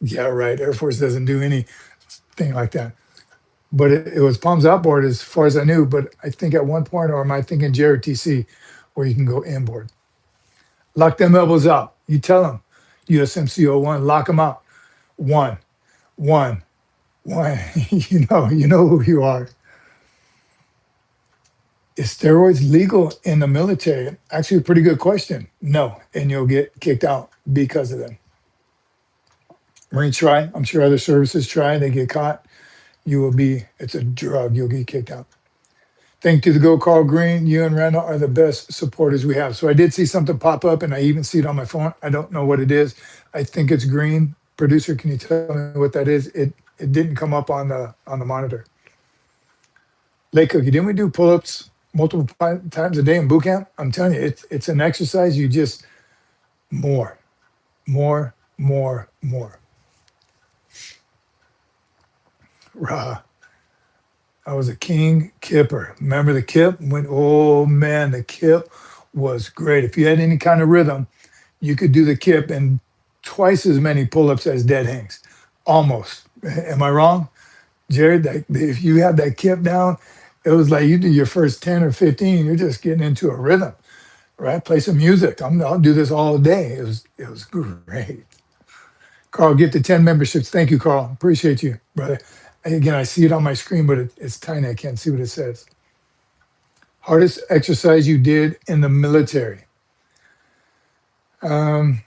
Yeah, right. Air Force doesn't do anything like that. But it was palms outboard as far as I knew. But I think at one point, or am I thinking JRTC, where you can go inboard? Lock them elbows out. You tell them, USMC 01, lock them out. One, one, one. You know who you are. Is steroids legal in the military? Actually, a pretty good question. No, and you'll get kicked out because of them. Marines try. I'm sure other services try. They get caught. It's a drug. You'll get kicked out. Thank you to the Go Carl Green. You and Randall are the best supporters we have. So I did see something pop up and I even see it on my phone. I don't know what it is. I think it's green. Producer, can you tell me what that is? It didn't come up on the monitor. Lake Cookie, didn't we do pull-ups multiple times a day in boot camp? I'm telling you, it's an exercise. You just more, more, more, more. Rah. I was a king kipper. Remember the kip? Oh man, the kip was great. If you had any kind of rhythm, you could do the kip and twice as many pull-ups as dead hangs. Almost. Am I wrong? Jared, if you had that kip down, it was like you do your first 10 or 15, you're just getting into a rhythm, right? Play some music. I'll do this all day. It was great. Carl, get the 10 memberships. Thank you, Carl. Appreciate you, brother. Again, I see it on my screen, but it's tiny. I can't see what it says. Hardest exercise you did in the military. Um,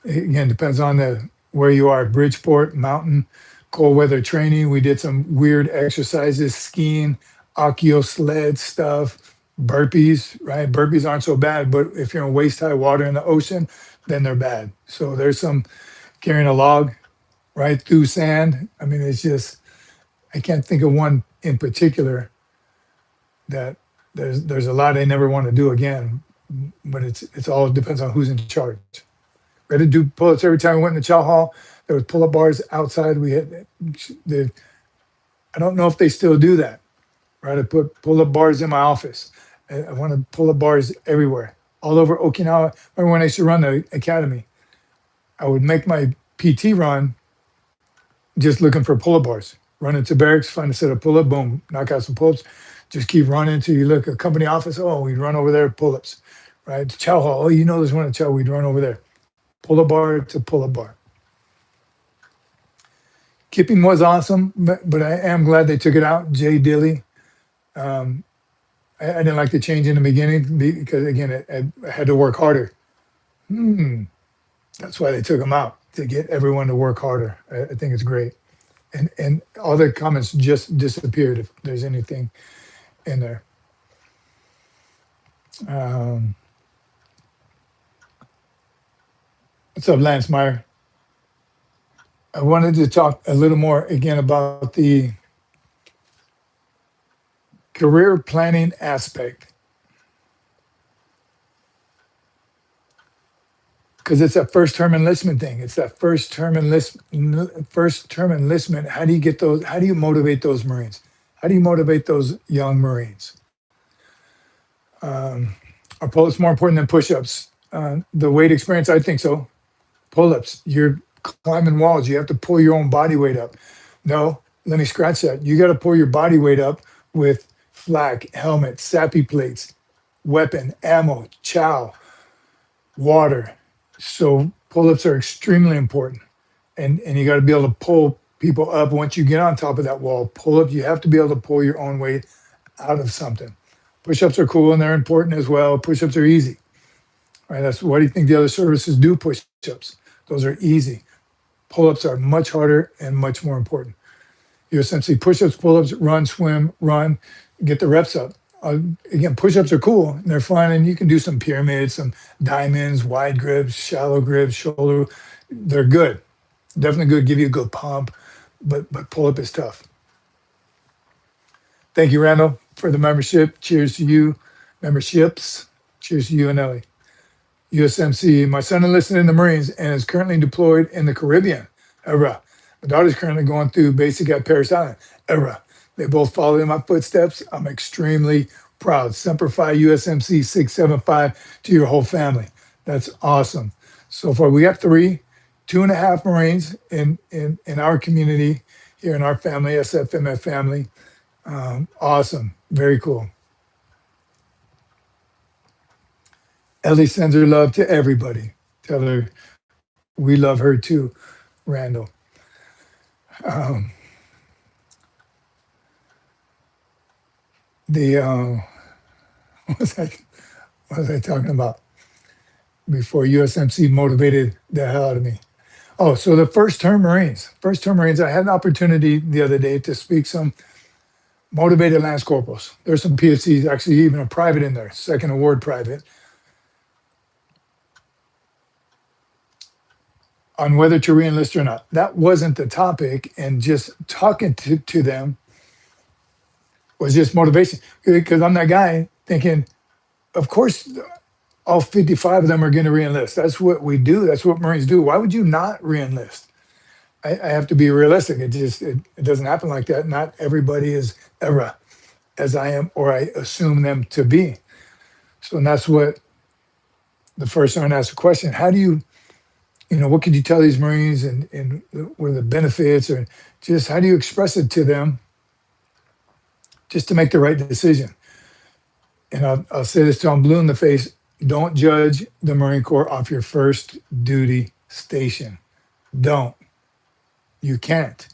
Again, depends on where you are. Bridgeport, mountain, cold weather training. We did some weird exercises, skiing, Akio sled stuff, burpees, right? Burpees aren't so bad, but if you're in waist high water in the ocean, then they're bad. So there's some carrying a log right through sand. I mean, it's just, I can't think of one in particular that there's a lot I never want to do again, but it's all depends on who's in charge. We had to do pull-ups every time we went in the chow hall. There was pull-up bars outside. I don't know if they still do that, right? I put pull-up bars in my office. I want to pull-up bars everywhere, all over Okinawa. Remember when I used to run the academy? I would make my PT run just looking for pull-up bars. Run into barracks, find a set of pull-up, boom, knock out some pull-ups. Just keep running until you look at company office. Oh, we'd run over there, pull-ups, right? Chow hall. Oh, there's one at chow. We'd run over there. Pull-up bar to pull-up bar. Kipping was awesome, but I am glad they took it out. Jay Dilly, I didn't like the change in the beginning because again, I had to work harder. Hmm, that's why they took them out to get everyone to work harder. I think it's great. And all the comments just disappeared if there's anything in there. Um, what's up, Lance Meyer? I wanted to talk a little more again about the career planning aspect because it's that first term enlistment thing. It's that first term enlistment. How do you get those? How do you motivate those Marines? How do you motivate those young Marines? Um, are pull-ups more important than push-ups? The weight experience, I think so. Pull-ups, you're climbing walls. You have to pull your own body weight up. No, let me scratch that. You got to pull your body weight up with flak, helmet, SAPI plates, weapon, ammo, chow, water. So pull-ups are extremely important. And you got to be able to pull people up once you get on top of that wall. Pull up, you have to be able to pull your own weight out of something. Push-ups are cool and they're important as well. Push-ups are easy. Right? That's what do you think the other services do? Push-ups. Those are easy. Pull-ups are much harder and much more important. You essentially push-ups, pull-ups, run, swim, run, get the reps up. Again, push-ups are cool and they're fun, and you can do some pyramids, some diamonds, wide grips, shallow grips, shoulder. They're good, definitely good. Give you a good pump, but pull-up is tough. Thank you, Randall, for the membership. Cheers to you, memberships. Cheers to you and Ellie. USMC. My son enlisted in the Marines and is currently deployed in the Caribbean. Era. My daughter's currently going through basic at Paris Island. Era. They both followed in my footsteps. I'm extremely proud. Semper Fi USMC 675 to your whole family. That's awesome. So far, we got three, two and a half Marines in our community here in our family, SFMF family. Awesome. Very cool. Ellie sends her love to everybody. Tell her we love her too, Randall. Um, the what was I what was I talking about before USMC motivated the hell out of me? Oh, so the first term Marines. First term Marines. I had an opportunity the other day to speak some motivated Lance Corporals. There's some PFCs, actually even a private in there, second award private, on whether to reenlist or not. That wasn't the topic, and just talking to them was just motivation because I'm that guy thinking, of course, all 55 of them are going to reenlist. That's what we do. That's what Marines do. Why would you not reenlist? I have to be realistic. It doesn't happen like that. Not everybody is era as I am, or I assume them to be. So, and that's what the first sergeant asked the question: how do you, what could you tell these Marines, and what are the benefits, or just how do you express it to them, just to make the right decision? And I'll say this till I'm blue in the face: don't judge the Marine Corps off your first duty station. Don't. You can't.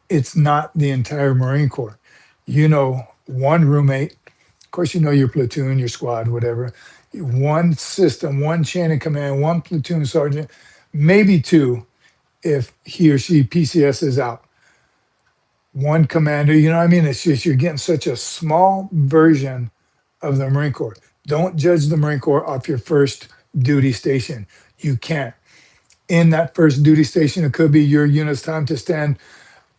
It's not the entire Marine Corps. You know one roommate. Of course, you know your platoon, your squad, whatever. One system, one chain of command, one platoon sergeant, maybe two if he or she PCS is out. One commander, you know what I mean? It's just you're getting such a small version of the Marine Corps. Don't judge the Marine Corps off your first duty station. You can't. In that first duty station, it could be your unit's time to stand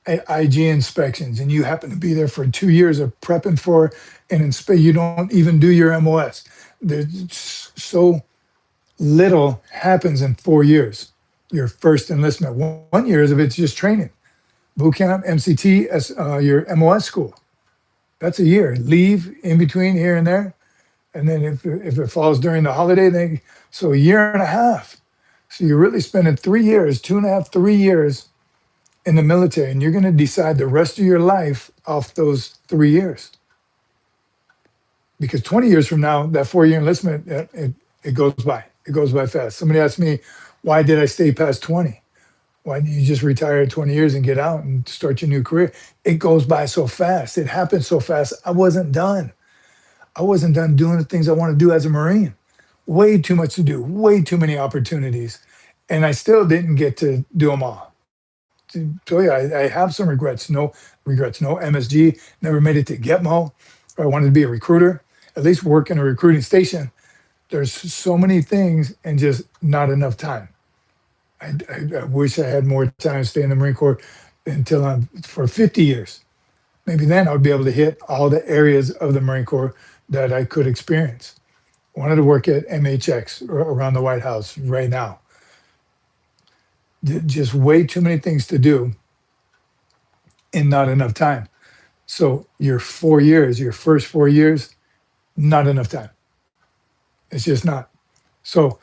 IG inspections, and you happen to be there for 2 years of prepping for an inspection. You don't even do your MOS. There's so little happens in 4 years. Your first enlistment, 1 year of it's just training, boot camp, MCT, your MOS school. That's a year. Leave in between here and there, and then if it falls during the holiday, then so a year and a half. So you're really spending 3 years, 2.5, 3 years in the military, and you're going to decide the rest of your life off those 3 years. Because 20 years from now, that 4-year enlistment, it goes by. It goes by fast. Somebody asked me, why did I stay past 20? Why didn't you just retire at 20 years and get out and start your new career? It goes by so fast. It happened so fast. I wasn't done. I wasn't done doing the things I want to do as a Marine. Way too much to do, way too many opportunities. And I still didn't get to do them all. To tell you, I have some regrets, no MSG, never made it to Getmo. I wanted to be a recruiter, at least work in a recruiting station. There's so many things and just not enough time. I wish I had more time to stay in the Marine Corps until I'm for 50 years. Maybe then I would be able to hit all the areas of the Marine Corps that I could experience. I wanted to work at MHX around the White House right now. Just way too many things to do and not enough time. So your 4 years, your first 4 years, not enough time. It's just not. So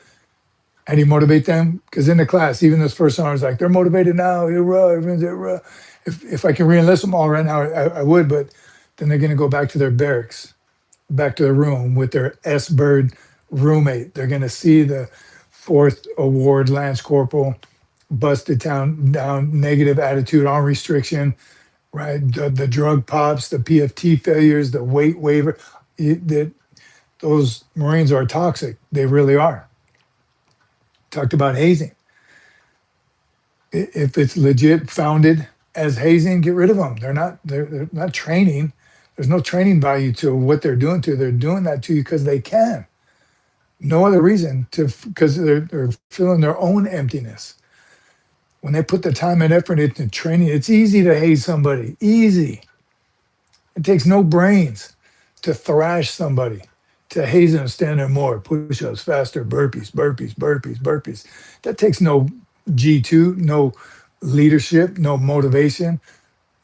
how do you motivate them? Because in the class, even this first summer, I was like, they're motivated now. Hoorah, everyone's hoorah. If I can re-enlist them all right now, I would, but then they're going to go back to their barracks, back to their room with their S-bird roommate. They're going to see the fourth award Lance Corporal, busted down, negative attitude on restriction, right? The drug pops, the PFT failures, the weight waiver. Those Marines are toxic. They really are. Talked about hazing. If it's legit founded as hazing, get rid of them. They're not training. There's no training value to what they're doing to you. They're doing that to you because they can. No other reason to, because they're feeling their own emptiness. When they put the time and effort into training, it's easy to haze somebody. Easy. It takes no brains to thrash somebody, to haze them, stand there more, push-ups, faster, burpees, burpees, burpees, burpees. That takes no G2, no leadership, no motivation,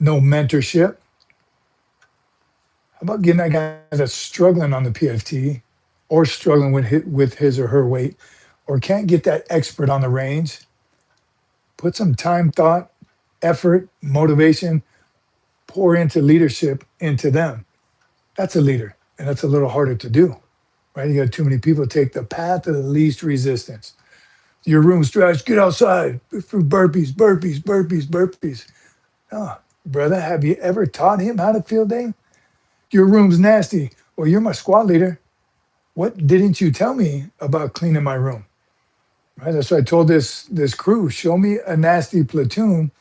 no mentorship. How about getting that guy that's struggling on the PFT or struggling with his or her weight or can't get that expert on the range? Put some time, thought, effort, motivation, pour into leadership into them. That's a leader, and that's a little harder to do, right? You got too many people take the path of the least resistance. Your room's trashed, get outside for burpees, burpees, burpees, burpees. Oh, brother, have you ever taught him how to field day? Your room's nasty. Well, you're my squad leader. What didn't you tell me about cleaning my room? Right? That's what I told this crew. Show me a nasty platoon.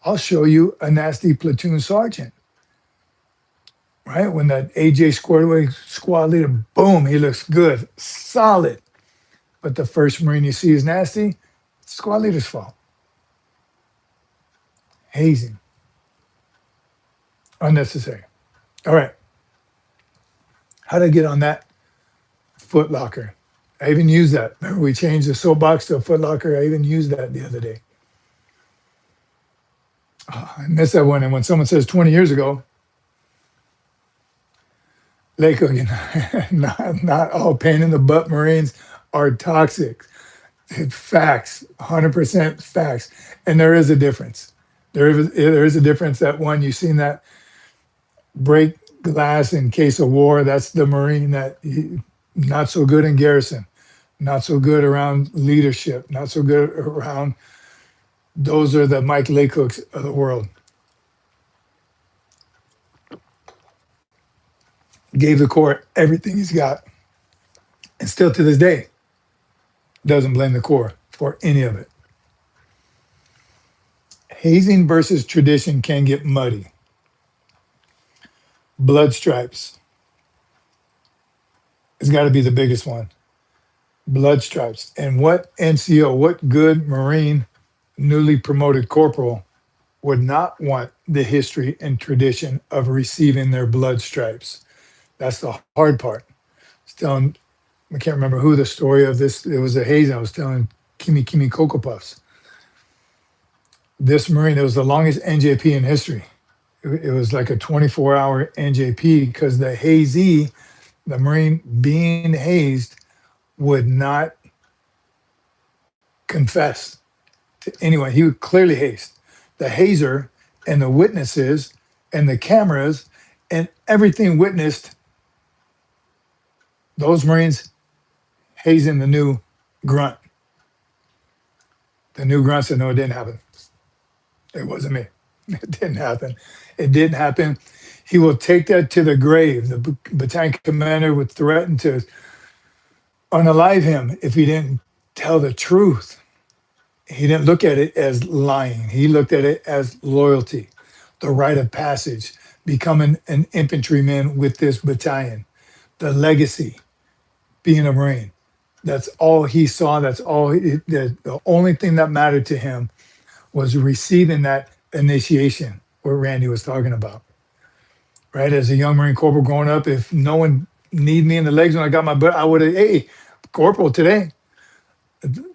I'll show you a nasty platoon sergeant. Right? When that AJ squared away squad leader, boom, he looks good, solid. But the first Marine you see is nasty, it's the squad leader's fault. Hazing. Unnecessary. All right. How to get on that foot locker? I even used that. Remember, we changed the soapbox to a foot locker. I even used that the other day. Oh, I miss that one. And when someone says 20 years ago, Lakehook, not all pain in the butt Marines are toxic. It's facts, 100% facts. And there is a difference. There is a difference. That one, you've seen that break glass in case of war. That's the Marine that not so good in garrison, not so good around leadership, not so good around. Those are the Mike Lakehooks of the world. Gave the Corps everything he's got, and still to this day doesn't blame the Corps for any of it. Hazing versus tradition can get muddy. Blood stripes has got to be the biggest one. Blood stripes. And what NCO, what good Marine, newly promoted corporal would not want the history and tradition of receiving their blood stripes? That's the hard part. I was telling, I can't remember who the story of this, it was a hazing. I was telling Kimi Cocoa Puffs. This Marine, it was the longest NJP in history. It was like a 24-hour NJP because the hazee, the Marine being hazed, would not confess to anyone. He would clearly haze. The hazer and the witnesses and the cameras and everything witnessed those Marines hazing the new grunt. The new grunt said, no, it didn't happen. It wasn't me. It didn't happen. It didn't happen. He will take that to the grave. The battalion commander would threaten to unalive him if he didn't tell the truth. He didn't look at it as lying. He looked at it as loyalty, the rite of passage, becoming an infantryman with this battalion, the legacy, being a Marine. That's all he saw. That's all. The only thing that mattered to him was receiving that initiation, what Randy was talking about. Right, as a young Marine corporal growing up, if no one need me in the legs when I got my butt, I would have, hey, corporal today.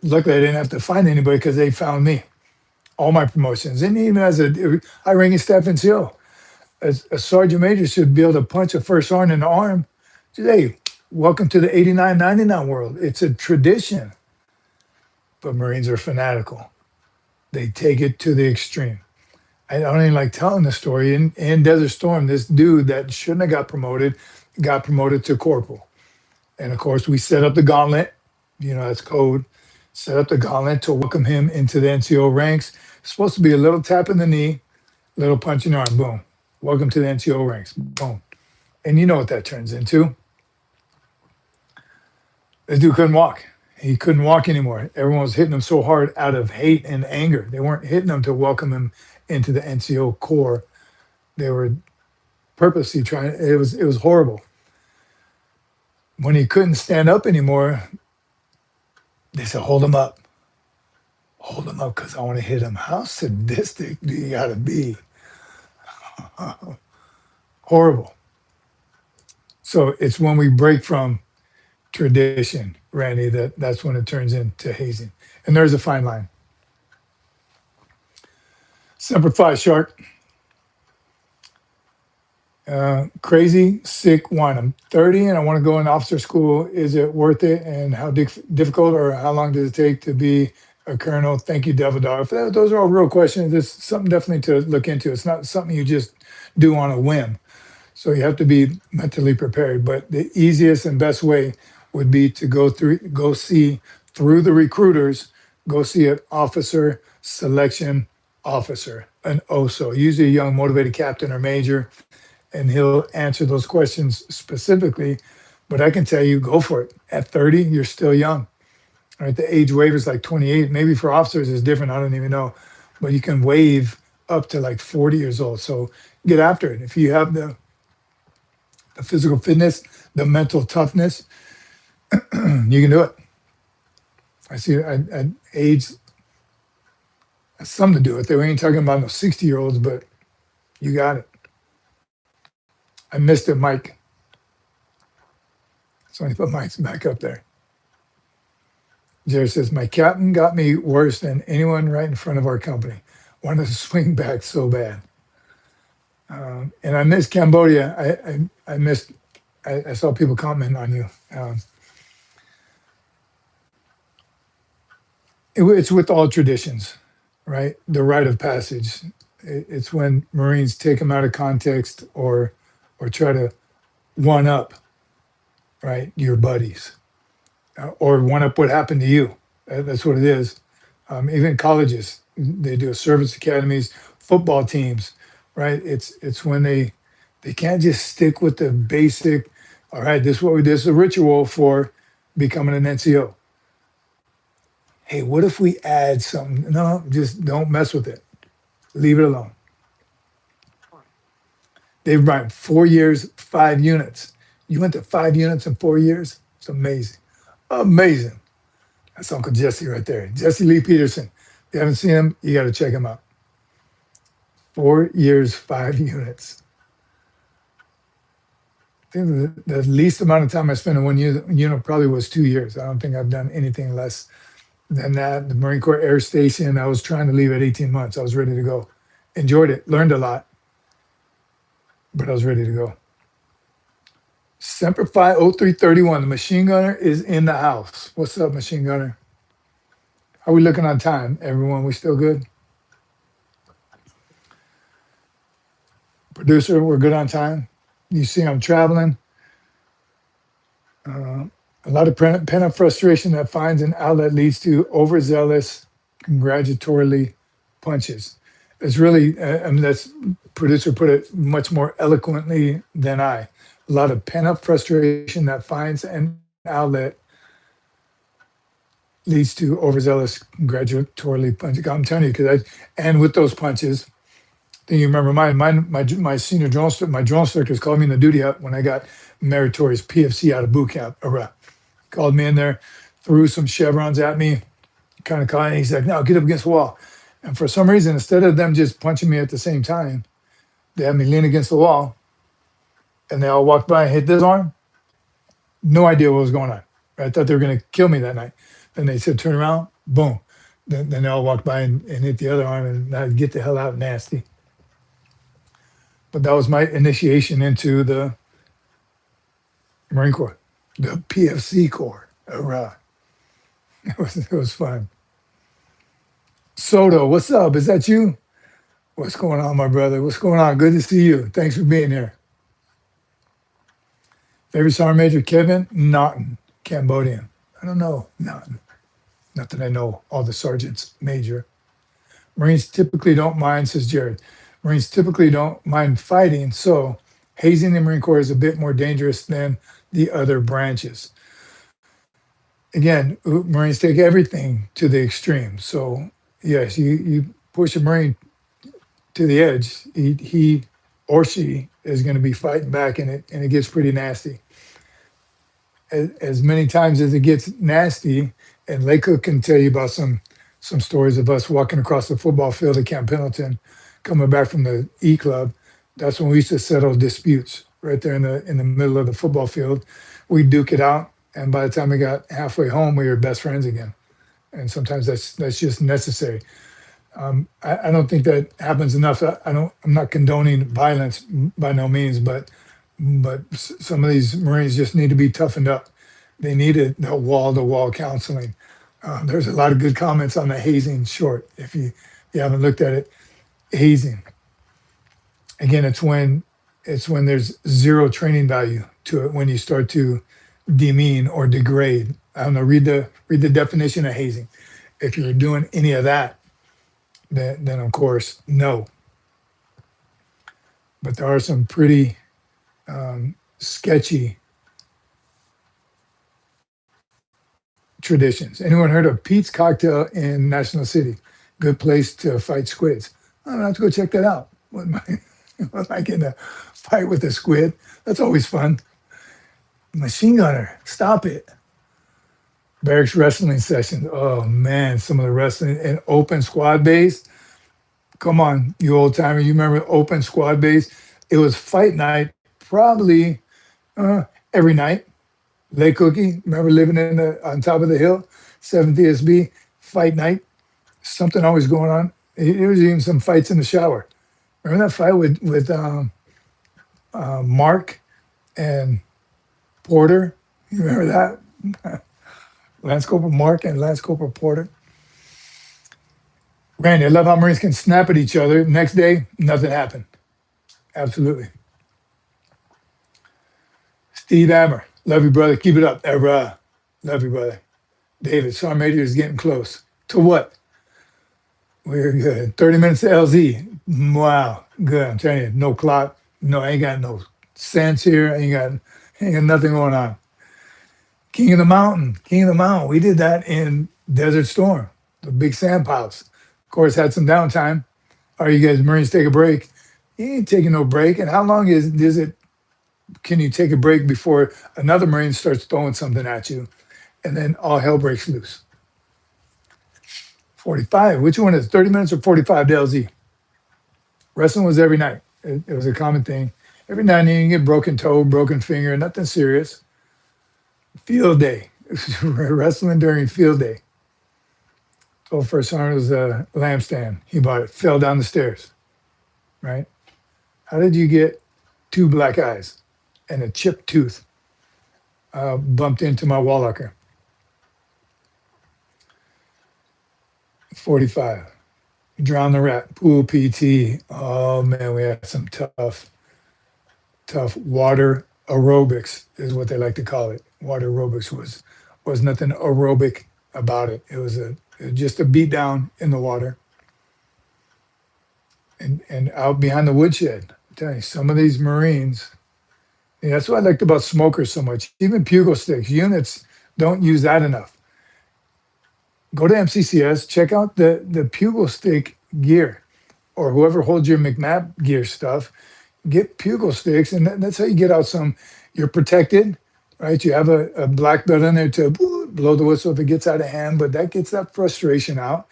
Luckily, I didn't have to find anybody because they found me. All my promotions, and even as a high ranking staff NCO, as a sergeant major should be able to punch a first sergeant in the arm. Say, hey, welcome to the 89-99 world. It's a tradition, but Marines are fanatical. They take it to the extreme. I don't even like telling the story. In Desert Storm, this dude that shouldn't have got promoted to corporal. And of course, we set up the gauntlet. That's code. Set up the gauntlet to welcome him into the NCO ranks. It's supposed to be a little tap in the knee, little punch in the arm. Boom. Welcome to the NCO ranks. Boom. And you know what that turns into. This dude couldn't walk. He couldn't walk anymore. Everyone was hitting him so hard out of hate and anger. They weren't hitting him to welcome him into the NCO corps. They were purposely trying. It was horrible. When he couldn't stand up anymore, they said, hold him up, because I want to hit him. How sadistic do you got to be? Horrible. So it's when we break from tradition, Randy, that's when it turns into hazing. And there's a fine line. Semper Fi, Shark. Crazy, sick one. I'm 30 and I want to go in officer school. Is it worth it? And how difficult or how long does it take to be a colonel? Thank you, Devil Dog. Those are all real questions. It's something definitely to look into. It's not something you just do on a whim. So you have to be mentally prepared. But the easiest and best way would be to go see through the recruiters, go see an officer selection officer, an OSO, usually a young motivated captain or major, and he'll answer those questions specifically. But I can tell you, go for it. At 30, you're still young. Right? The age waiver is like 28. Maybe for officers it's different. I don't even know. But you can waive up to like 40 years old. So get after it. If you have the physical fitness, the mental toughness, you can do it. I see at age has something to do with it. We ain't talking about no 60-year-olds, but you got it. I missed it, Mike. So I put Mike's back up there. Jerry says, my captain got me worse than anyone right in front of our company. Wanted to swing back so bad. And I missed Cambodia. I missed, I saw people comment on you. It's with all traditions, right? The rite of passage. It's when Marines take them out of context or try to one up, right, your buddies, or one up what happened to you. That's what it is. Even colleges, they do service academies, football teams, right? It's when they can't just stick with the basic. All right, this is what we did. This is a ritual for becoming an NCO. Hey, what if we add something? No, just don't mess with it. Leave it alone. They've run 4 years, 5 units. You went to 5 units in 4 years? It's amazing. Amazing. That's Uncle Jesse right there. Jesse Lee Peterson. If you haven't seen him, you got to check him out. 4 years, 5 units. I think the least amount of time I spent in one unit probably was 2 years. I don't think I've done anything less than that. The Marine Corps Air Station, I was trying to leave at 18 months. I was ready to go. Enjoyed it, learned a lot, but I was ready to go. Semper Fi 0331, the machine gunner is in the house. What's up, machine gunner? How are we looking on time, everyone? We still good? Producer, we're good on time. You see I'm traveling. A lot of pent-up frustration that finds an outlet leads to overzealous, congratulatory punches. It's really, I mean, that's producer put it much more eloquently than I. A lot of pent up frustration that finds an outlet leads to overzealous congratulatory punches. I'm telling you, and with those punches, then you remember my senior my drill instructors called me in the duty hut when I got meritorious PFC out of boot camp. Called me in there, threw some chevrons at me, kind of caught, and he's like, "No, get up against the wall." And for some reason, instead of them just punching me at the same time, they had me lean against the wall, and they all walked by and hit this arm. No idea what was going on. I thought they were going to kill me that night. Then they said, "Turn around," boom. Then they all walked by and hit the other arm, and I'd get the hell out nasty. But that was my initiation into the Marine Corps, the PFC Corps. Hurrah. It was fun. Soto, what's up? Is that you? What's going on, my brother? What's going on? Good to see you. Thanks for being here. Favorite Sergeant Major Kevin? Naughton, Cambodian. I don't know. Naughton. Not that I know all the sergeants major. Marines typically don't mind, says Jared. Marines typically don't mind fighting, so hazing the Marine Corps is a bit more dangerous than the other branches. Again, Marines take everything to the extreme. So yes, you push a Marine to the edge, he or she is going to be fighting back, and it gets pretty nasty. As many times as it gets nasty, and Lake Cook can tell you about some stories of us walking across the football field at Camp Pendleton, coming back from the E Club. That's when we used to settle disputes right there in the middle of the football field. We duke it out, and by the time we got halfway home, we were best friends again. And sometimes that's just necessary. I don't think that happens enough. I'm not condoning violence by no means, but some of these Marines just need to be toughened up. They needed the wall-to-wall counseling. There's a lot of good comments on the hazing short. If you haven't looked at it, hazing. Again, it's when there's zero training value to it, when you start to demean or degrade. I don't know. Read the definition of hazing. If you're doing any of that, then of course no. But there are some pretty sketchy traditions. Anyone heard of Pete's Cocktail in National City? Good place to fight squids. I'm gonna have to go check that out. What am I, what am I getting a fight with a squid? That's always fun. Machine gunner, stop it. Barracks wrestling sessions. Oh man, some of the wrestling and open squad base. Come on, you old timer. You remember open squad base? It was fight night probably every night. Lake Cookie, remember living on top of the hill, 7th ESB, fight night, something always going on. There was even some fights in the shower. Remember that fight with Mark and Porter? You remember that? Lance Corporal Mark and Lance Corporal Porter. Randy, I love how Marines can snap at each other. Next day, nothing happened. Absolutely. Steve Ammer, love you, brother. Keep it up. Ever. Love you, brother. David, Sergeant Major is getting close. To what? We're good. 30 minutes to LZ. Wow. Good. I'm telling you, no clock. No, I ain't got no sense here. I ain't got nothing going on. King of the Mountain. King of the Mountain. We did that in Desert Storm, the big sand piles. Of course, had some downtime. All right, you guys, Marines, take a break. You ain't taking no break. And how long is it? Can you take a break before another Marine starts throwing something at you, and then all hell breaks loose? 45. Which one is 30 minutes or 45 to LZ? Wrestling was every night. It was a common thing. Every now and then you get broken toe, broken finger, nothing serious. Field day. Wrestling during field day. So first time it was a lampstand. He bought it, fell down the stairs. Right? How did you get two black eyes and a chipped tooth bumped into my wall locker? 45. Drown the rat, pool PT. Oh man, we had some tough water aerobics is what they like to call it. Water aerobics was nothing aerobic about it. It was just a beat down in the water. and out behind the woodshed. I'm telling you, some of these Marines, and that's what I liked about smokers so much. Even Pugil sticks, units don't use that enough. Go to MCCS, check out the Pugil stick gear, or whoever holds your McMap gear stuff. Get Pugil sticks, and that's how you get out some. You're protected, right? You have a black belt in there to blow the whistle if it gets out of hand, but that gets that frustration out.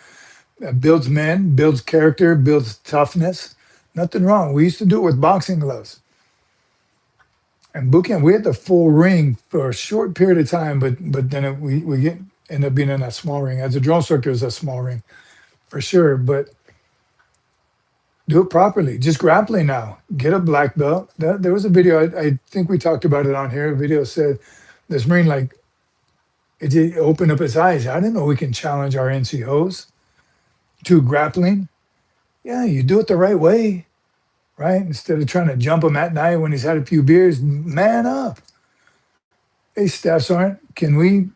That builds men, builds character, builds toughness. Nothing wrong. We used to do it with boxing gloves. And boot camp, we had the full ring for a short period of time, but then we get end up being in that small ring. As a drill instructor, it's a small ring for sure, but do it properly. Just grappling now. Get a black belt. There was a video, I think we talked about it on here. A video said this Marine, like, it did open up his eyes. I didn't know we can challenge our NCOs to grappling. Yeah, you do it the right way, right? Instead of trying to jump him at night when he's had a few beers, man up. Hey, Staff Sergeant, can we?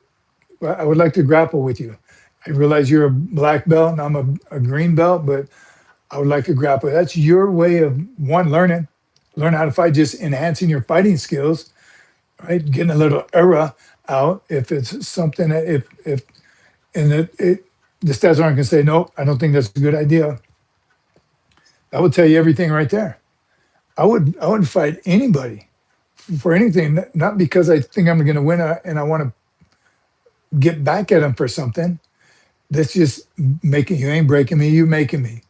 I would like to grapple with you. I realize you're a black belt and I'm a green belt, but I would like to grapple. That's your way of one, learn how to fight, just enhancing your fighting skills, right? Getting a little era out. If it's something that if and the Staff Sergeant can say, no, I don't think that's a good idea. That would tell you everything right there. I would fight anybody for anything, not because I think I'm going to win and I want to get back at them for something. That's just making you ain't breaking me, you making me.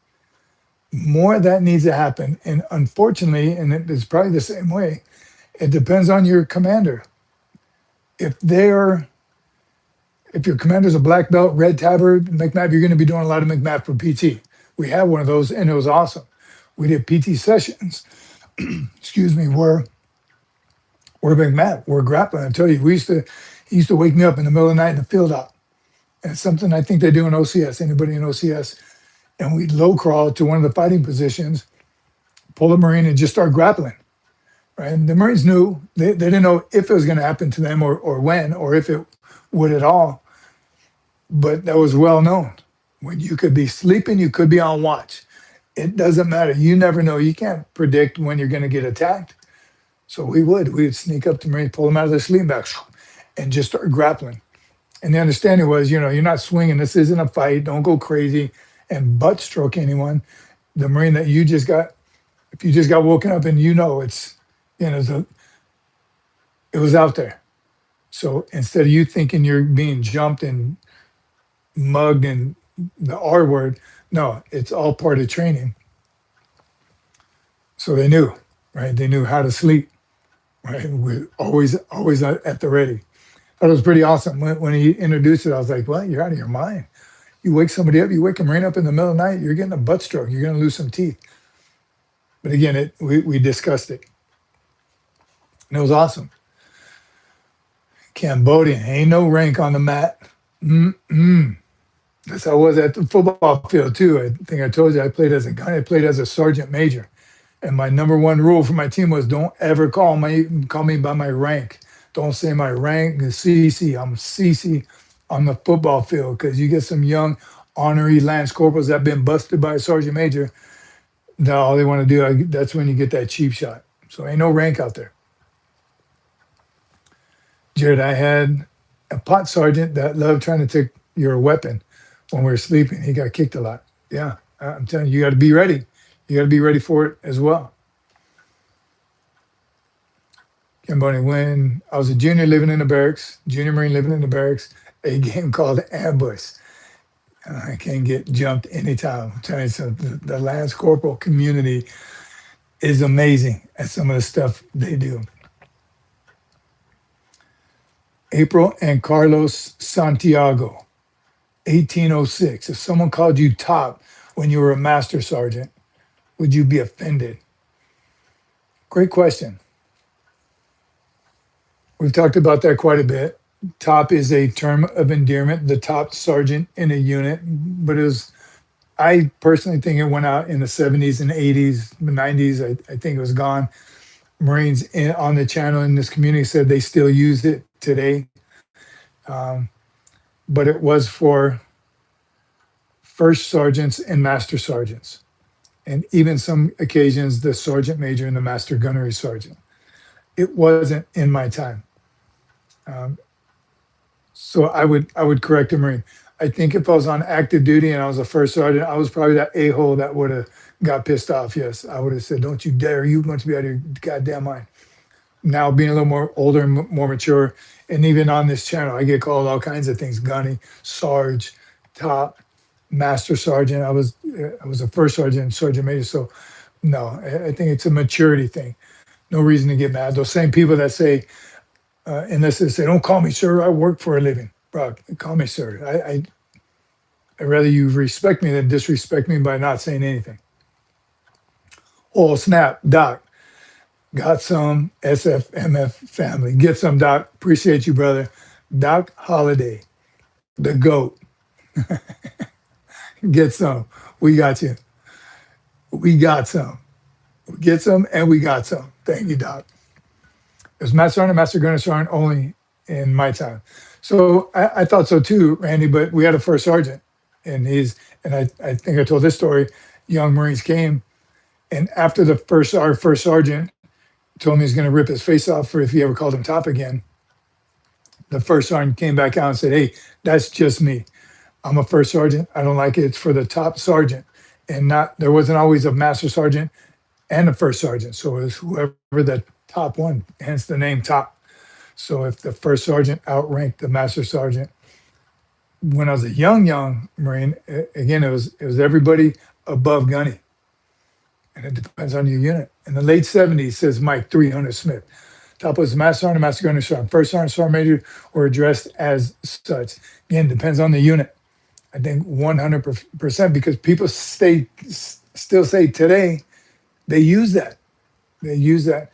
More of that needs to happen. And unfortunately, and it's probably the same way, it depends on your commander. If they're if your commander's a black belt, red tabard, McMap, you're going to be doing a lot of McMap for PT. We had one of those and it was awesome. We did PT sessions, excuse me, where McMap, we're grappling. I tell you, he used to wake me up in the middle of the night in the field out. And it's something I think they do in OCS, anybody in OCS. And we'd low crawl to one of the fighting positions, pull the Marine and just start grappling. Right. And the Marines knew they didn't know if it was going to happen to them or when or if it would at all. But that was well known. When you could be sleeping, you could be on watch. It doesn't matter. You never know. You can't predict when you're going to get attacked. So we'd sneak up to Marines, pull them out of their sleeping bags, and just start grappling. And the understanding was, you're not swinging. This isn't a fight. Don't go crazy and butt stroke anyone. The Marine that you just got, if you just got woken up and it's, it was out there. So instead of you thinking you're being jumped and mugged and the R word, no, it's all part of training. So they knew, right? They knew how to sleep, right? We're always at the ready. That was pretty awesome. When he introduced it, I was like, well, you're out of your mind. You wake somebody up, you wake a Marine up in the middle of the night, you're getting a butt stroke, you're going to lose some teeth. But again, we discussed it. And it was awesome. Cambodian, ain't no rank on the mat. That's how I was at the football field too. I think I told you I played as a gun. I played as a sergeant major. And my number one rule for my team was don't ever call me by my rank. Don't say my rank is CC. I'm CC on the football field because you get some young honorary lance corporals that have been busted by a sergeant major. Now all they want to do, that's when you get that cheap shot. So ain't no rank out there. Jared, I had a pot sergeant that loved trying to take your weapon when we were sleeping. He got kicked a lot. Yeah, I'm telling you, you got to be ready. You got to be ready for it as well. Cambodian, when I was a junior living in the barracks, junior Marine living in the barracks, a game called Ambush. I can't get jumped anytime. I'm telling you, so the Lance Corporal community is amazing at some of the stuff they do. April and Carlos Santiago, 1806. If someone called you top when you were a master sergeant, would you be offended? Great question. We've talked about that quite a bit. Top is a term of endearment, the top sergeant in a unit, but I personally think it went out in the 70s and 80s, the 90s. I think it was gone. Marines on the channel in this community said they still used it today. But it was for first sergeants and master sergeants. and even some occasions the sergeant major and the master gunnery sergeant. It wasn't in my time. Um, so I would correct a Marine. I think if I was on active duty and I was a first sergeant, I was probably that a-hole that would have got pissed off. Yes, I would have said, "Don't you dare! You must be out of your goddamn mind." Now being a little more older and more mature, and even on this channel, I get called all kinds of things: gunny, sarge, top, master sergeant. I was a first sergeant and sergeant major. So no, I think it's a maturity thing. No reason to get mad. Those same people that say, unless they say, "Don't call me sir, I work for a living." Bro, call me sir. I rather you respect me than disrespect me by not saying anything. Oh snap, Doc. Got some SFMF family. Get some, Doc. Appreciate you, brother. Doc Holiday, the GOAT. Get some. We got you. We got some. Get some, and we got some. Thank you, Doc. It was Master Sergeant, Master Gunner Sergeant only in my time. So I thought so too, Randy, but we had a first sergeant, and I think I told this story. Young Marines came, and after our first sergeant told me he's going to rip his face off for if he ever called him top again, the first sergeant came back out and said, "Hey, that's just me. I'm a first sergeant. I don't like it. It's for the top sergeant." And not there wasn't always a master sergeant and a first sergeant. So it was whoever the top one, hence the name top. So if the first sergeant outranked the master sergeant, when I was a young Marine, again it was everybody above gunny, and it depends on your unit. In the late '70s, says Mike 300 Smith, top was master sergeant, master gunner sergeant, first sergeant, sergeant major, or addressed as such. Again, depends on the unit. I think 100% because people still say today they use that. They use that.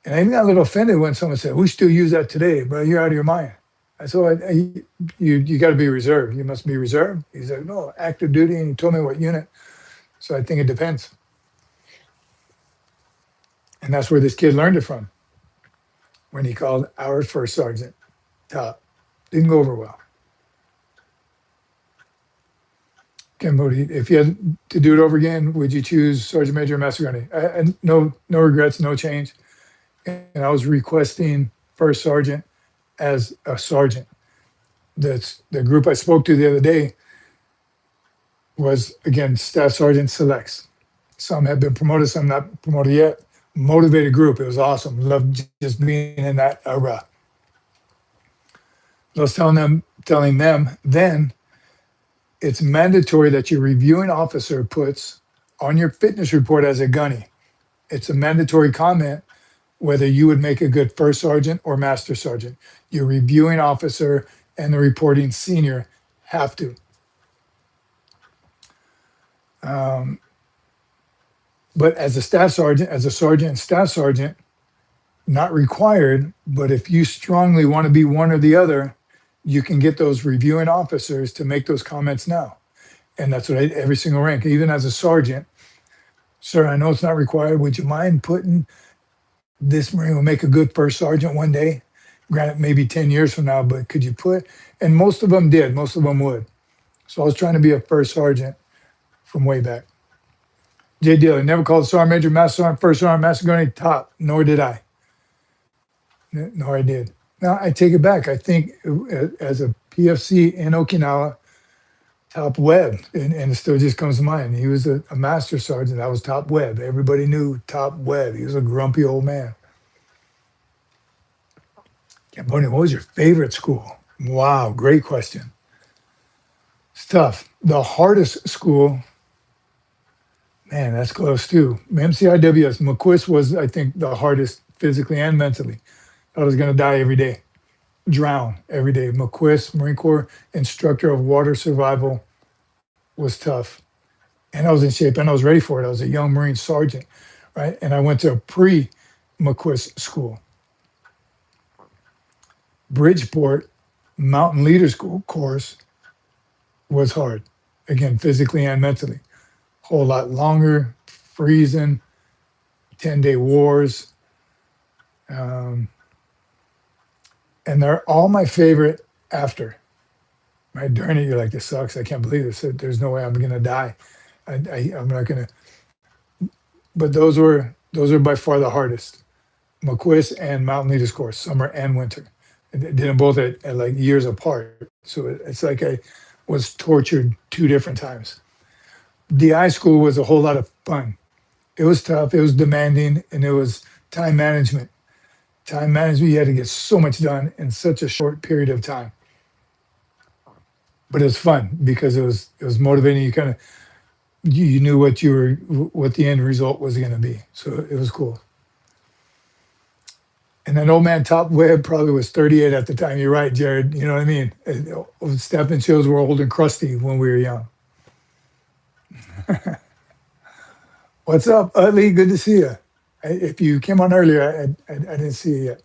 And I even got a little offended when someone said, "We still use that today, bro. You're out of your mind." I said, "You got to be reserved. You must be reserved." He said, "No, active duty." And he told me what unit. So I think it depends. And that's where this kid learned it from when he called our first sergeant top. Didn't go over well. Cambodia, if you had to do it over again, would you choose Sergeant Major or Master Gunny? No regrets, no change. And I was requesting first sergeant as a sergeant. That's the group I spoke to the other day was again staff sergeant selects. Some have been promoted, some not promoted yet. Motivated group. It was awesome. Loved just being in that era. I was telling them then it's mandatory that your reviewing officer puts on your fitness report as a gunny. It's a mandatory comment whether you would make a good first sergeant or master sergeant. Your reviewing officer and the reporting senior have to. Um, but as a staff sergeant, as a sergeant and staff sergeant, not required, but if you strongly want to be one or the other, you can get those reviewing officers to make those comments now. And that's what every single rank, even as a sergeant, sir, I know it's not required. Would you mind putting this Marine will make a good first sergeant one day? Granted, maybe 10 years from now, but could you put, and most of them did, most of them would. So I was trying to be a first sergeant from way back. Jay Dealer never called sergeant major, master sergeant, first sergeant, master gunny top, nor did I. Nor I did. Now I take it back. I think as a PFC in Okinawa, top Webb, and it still just comes to mind. He was a master sergeant. That was top Webb. Everybody knew top Webb. He was a grumpy old man. Cambodia, what was your favorite school? Wow, great question. It's tough. The hardest school, man, that's close too. MCIWS, McQuist was, I think, the hardest physically and mentally. I was going to die every day, drown every day. McQuist, Marine Corps instructor of water survival, was tough. And I was in shape and I was ready for it. I was a young Marine sergeant, right? And I went to a pre-McQuist school. Bridgeport Mountain Leader School course was hard, again, physically and mentally. Whole lot longer, freezing, 10-day wars. Um, and they're all my favorite after. Right during it, you're like, this sucks. I can't believe this. There's no way I'm going to die. I'm not gonna, but those are by far the hardest. McQuist and Mountain Leaders course, summer and winter. And did them both at like years apart. So it's like I was tortured two different times. DI school was a whole lot of fun. It was tough, it was demanding, and it was time management. Time management, you had to get so much done in such a short period of time. But it was fun because it was motivating. You kind of you knew what the end result was going to be. So it was cool. And then old man Top Webb probably was 38 at the time. You're right, Jared. You know what I mean? Stepping shows were old and crusty when we were young. What's up, Utley? Good to see you. If you came on earlier, I didn't see you yet.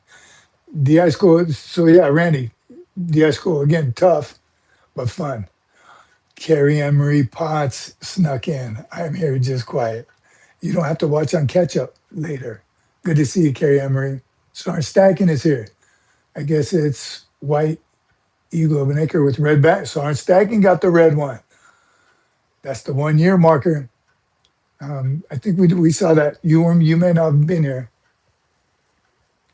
DI school. So yeah, Randy, DI school again, tough but fun. Carrie Ann Marie Potts snuck in. I'm here just quiet. You don't have to watch on catch up later. Good to see you, Carrie Ann Marie. Start stacking is here. I guess it's white eagle of an acre with red back. Sergeant Stacking got the red one. That's the 1 year marker. I think we saw that. You may not have been here.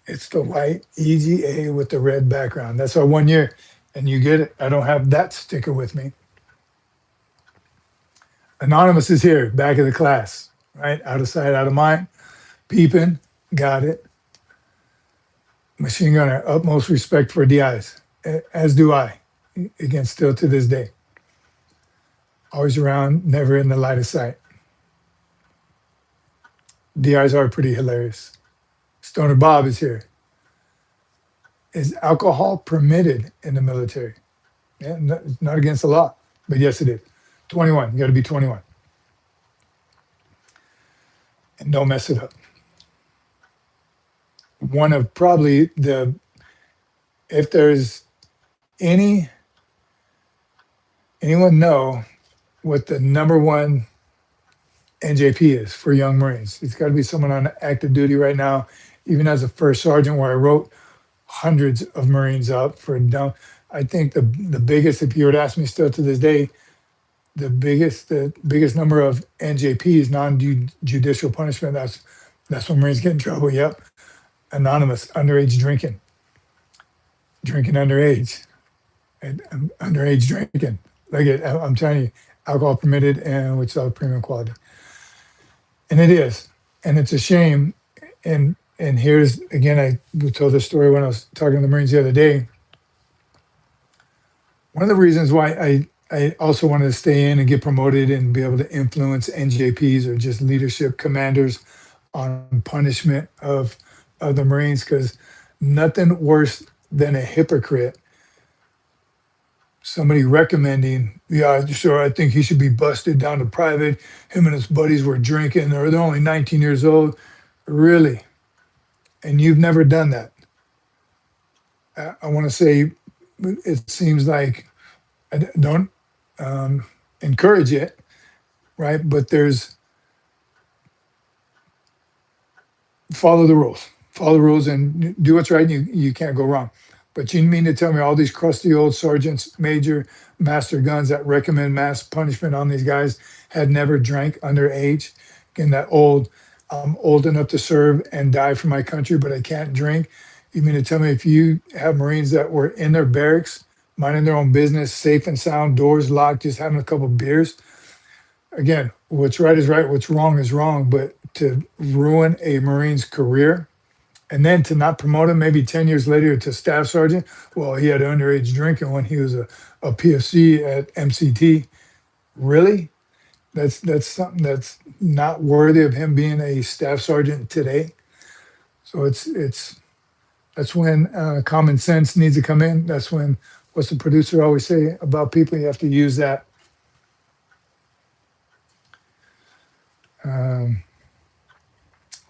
It's the white EGA with the red background. That's our 1 year, and you get it. I don't have that sticker with me. Anonymous is here, back of the class, right? Out of sight, out of mind. Peeping, got it. Machine gunner, utmost respect for DIs, as do I. Again, still to this day. Always around, never in the light of sight. DIs are pretty hilarious. Stoner Bob is here. Is alcohol permitted in the military? Yeah, not against the law, but yes, it is. 21, you got to be 21. And don't mess it up. One of probably if there's anyone know what the number one NJP is for young Marines? It's got to be someone on active duty right now. Even as a first sergeant, where I wrote hundreds of Marines up for down. I think the biggest, if you were to ask me still to this day, the biggest number of NJPs, non-judicial punishment. That's when Marines get in trouble. Yep, anonymous, underage drinking underage, and underage drinking. Like I'm telling you, alcohol permitted and which is premium quality, and it is, and it's a shame. And here's again, I told this story when I was talking to the Marines the other day. One of the reasons why I also wanted to stay in and get promoted and be able to influence NJPs or just leadership commanders on punishment of the Marines, because nothing worse than a hypocrite, somebody recommending, yeah, sure, I think he should be busted down to private. Him and his buddies were drinking, or they're only 19 years old. Really? And you've never done that. I want to say it seems like I don't encourage it, right? But there's follow the rules and do what's right. And you can't go wrong. But you mean to tell me all these crusty old sergeants, major, master guns that recommend mass punishment on these guys had never drank underage? Again, that I'm old enough to serve and die for my country, but I can't drink. You mean to tell me if you have Marines that were in their barracks, minding their own business, safe and sound, doors locked, just having a couple beers? Again, what's right is right, what's wrong is wrong, but to ruin a Marine's career and then to not promote him maybe 10 years later to staff sergeant, well, he had underage drinking when he was a PFC at MCT. Really? That's something that's not worthy of him being a staff sergeant today. So that's when common sense needs to come in. That's when, what's the producer always say about people? You have to use that.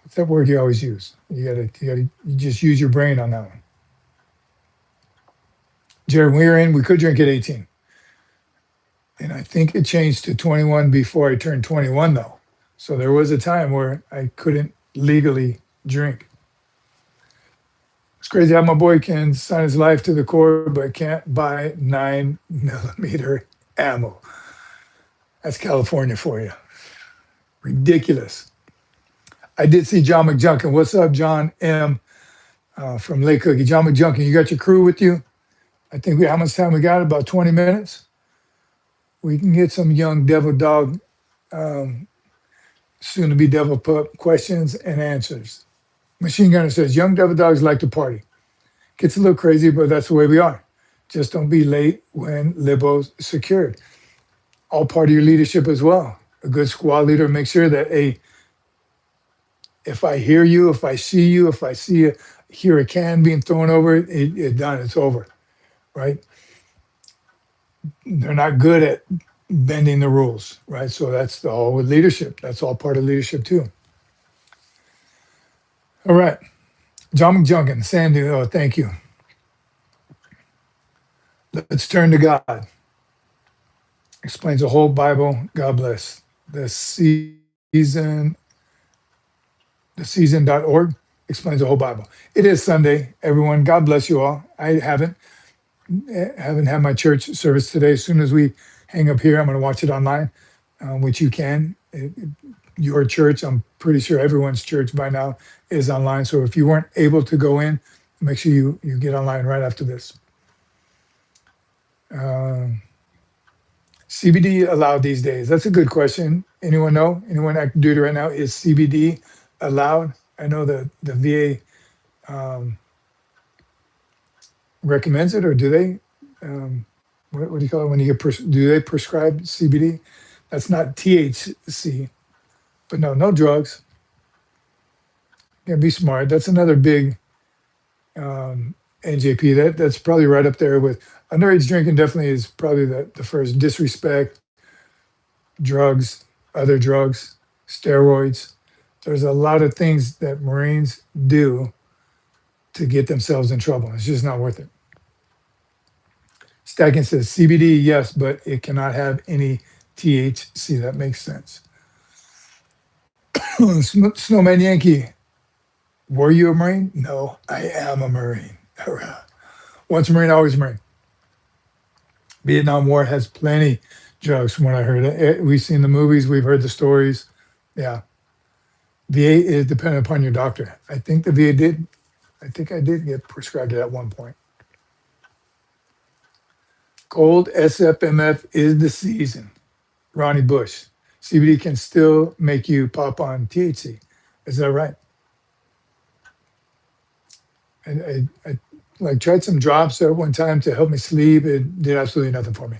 What's that word you always use? You just use your brain on that one. Jared, when we were in, we could drink at 18. And I think it changed to 21 before I turned 21, though. So there was a time where I couldn't legally drink. It's crazy how my boy can sign his life to the Corps, but can't buy 9mm ammo. That's California for you. Ridiculous. I did see John McJunkin. What's up, John M. From Lake Cookie? John McJunkin, you got your crew with you? I think how much time we got? About 20 minutes. We can get some young devil dog, um, soon to be devil pup questions and answers. Machine Gunner says, young devil dogs like to party. Gets a little crazy, but that's the way we are. Just don't be late when Libo's secured. All part of your leadership as well. A good squad leader makes sure that, hey, if I hear you, if I see you, if I see hear a can being thrown over, it done, it's over, right? They're not good at bending the rules, right? So that's all with leadership. That's all part of leadership too. All right. John McJunkin, Sandy, oh, thank you. Let's turn to God. Explains the whole Bible. God bless. Season, theseason.org explains the whole Bible. It is Sunday, everyone. God bless you all. I haven't had my church service today. As soon as we hang up here, I'm going to watch it online, which you can. Your church, I'm pretty sure everyone's church by now is online. So if you weren't able to go in, make sure you get online right after this. CBD allowed these days? That's a good question. Anyone know? Anyone that can do it right now? Is CBD allowed? I know the VA recommends it, or do they? What do you call it when you get? Do they prescribe CBD? That's not THC, but no drugs. Yeah, be smart. That's another big NJP. That's probably right up there with underage drinking. Definitely is probably the first. Disrespect, drugs, other drugs, steroids. There's a lot of things that Marines do to get themselves in trouble. It's just not worth it. Stacking says CBD, yes, but it cannot have any THC. That makes sense. Snowman Yankee, were you a Marine? No, I am a Marine. Once a Marine, always a Marine. Vietnam War has plenty drugs from what I heard. We've seen the movies, we've heard the stories. Yeah. VA is dependent upon your doctor. I think the VA did. I think I did get prescribed it at one point. Cold SFMF is the season. Ronnie Bush. CBD can still make you pop on THC. Is that right? And I like tried some drops at one time to help me sleep. It did absolutely nothing for me.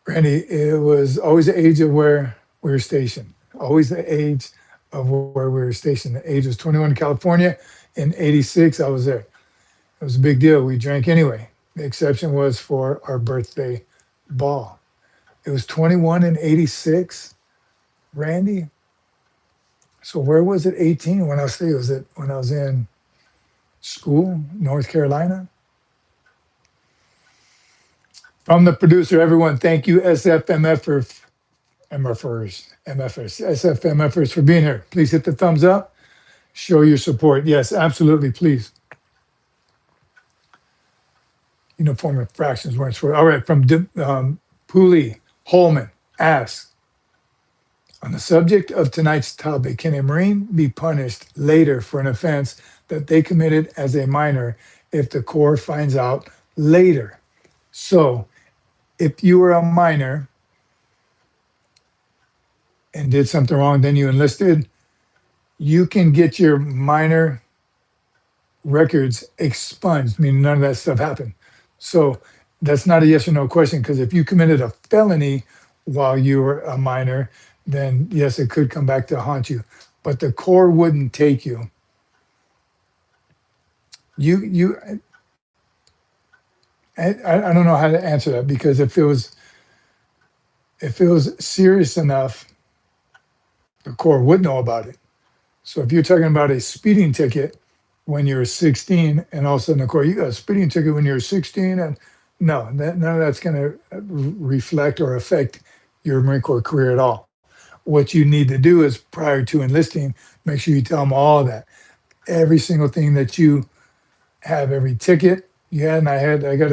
Randy, it was always the age of where we were stationed. Always the age of where we were stationed. The age was 21 in California. In 86, I was there. It was a big deal. We drank anyway. The exception was for our birthday ball. It was 21 in 86, Randy. So where was it 18 when I was there? Was it when I was in school, North Carolina? From the producer, everyone, thank you, SFMF for SFMFers for being here. Please hit the thumbs up. Show your support. Yes, absolutely, please. Uniform infractions weren't for. All right, from Pooley Holman asks, on the subject of tonight's topic, can a Marine be punished later for an offense that they committed as a minor if the Corps finds out later? So, if you were a minor and did something wrong, then you enlisted, you can get your minor records expunged, meaning none of that stuff happened. So that's not a yes or no question, because if you committed a felony while you were a minor, then yes, it could come back to haunt you. But the Corps wouldn't take you. I don't know how to answer that, because if it was serious enough, the Corps would know about it. So if you're talking about a speeding ticket when you're 16, and all of a sudden the Corps, you got a speeding ticket when you're 16, and no, none of that's going to reflect or affect your Marine Corps career at all. What you need to do is, prior to enlisting, make sure you tell them all that, every single thing that you have, every ticket you had. And I got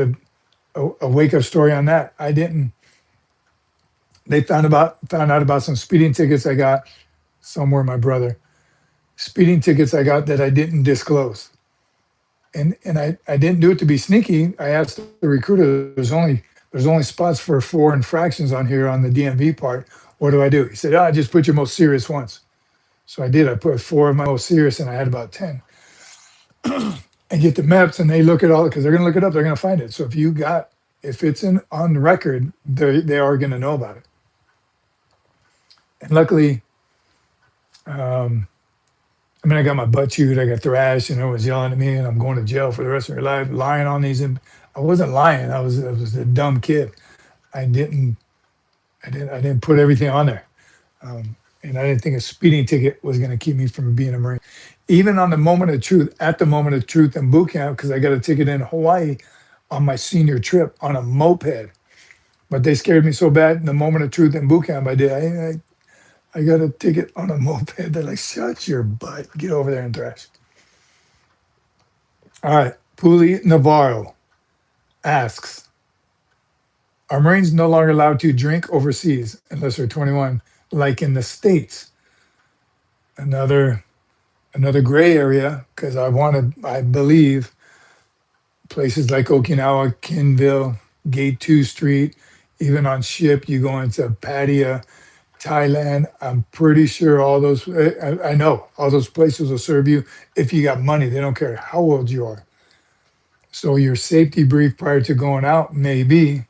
a wake up story on that. I didn't They found out about some speeding tickets I got somewhere. My brother speeding tickets I got that I didn't disclose, and I didn't do it to be sneaky. I asked the recruiter, there's only spots for four infractions on here on the DMV part. What do I do? He said, "Ah, just put your most serious ones." So I did. I put four of my most serious, and I had about 10. And get the maps, and they look at all because they're going to look it up. They're going to find it. So if it's in on the record, they are going to know about it. And luckily, um, I mean, I got my butt chewed, I got thrashed, and everyone's yelling at me, and I'm going to jail for the rest of your life, lying on these. I wasn't lying. I was a dumb kid. I didn't, I didn't put everything on there, and I didn't think a speeding ticket was going to keep me from being a Marine. Even on the moment of truth, at the moment of truth in boot camp, because I got a ticket in Hawaii on my senior trip on a moped. But they scared me so bad in the moment of truth in boot camp. I got a ticket on a moped. They're like, shut your butt. Get over there and thrash. All right. Puli Navarro asks, are Marines no longer allowed to drink overseas unless they're 21, like in the States? Another gray area, because I believe places like Okinawa, Kinville, Gate 2 Street, even on ship, you go into Pattaya, Thailand. I'm pretty sure all those, I know all those places will serve you if you got money. They don't care how old you are. So your safety brief prior to going out may be,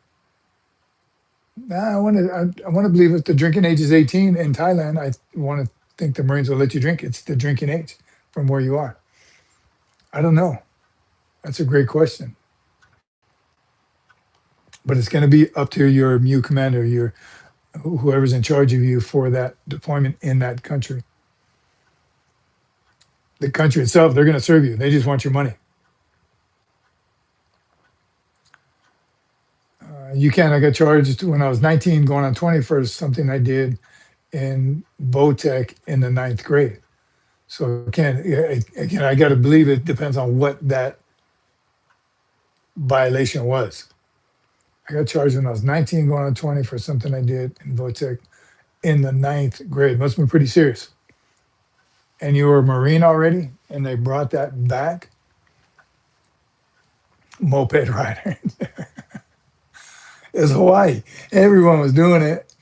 I want to believe if the drinking age is 18 in Thailand, I want to think the Marines will let you drink. It's the drinking age from where you are. I don't know. That's a great question. But it's going to be up to your MU commander, your whoever's in charge of you for that deployment in that country. The country itself, they're going to serve you. They just want your money. You can. I got charged when I was 19, going on 20 for something I did in VOTEC in the ninth grade. So again, I got to believe it depends on what that violation was. I got charged when I was 19, going on 20 for something I did in VOTEC in the ninth grade. Must have been pretty serious. And you were a Marine already, and they brought that back. Moped rider. It's Hawaii. Everyone was doing it.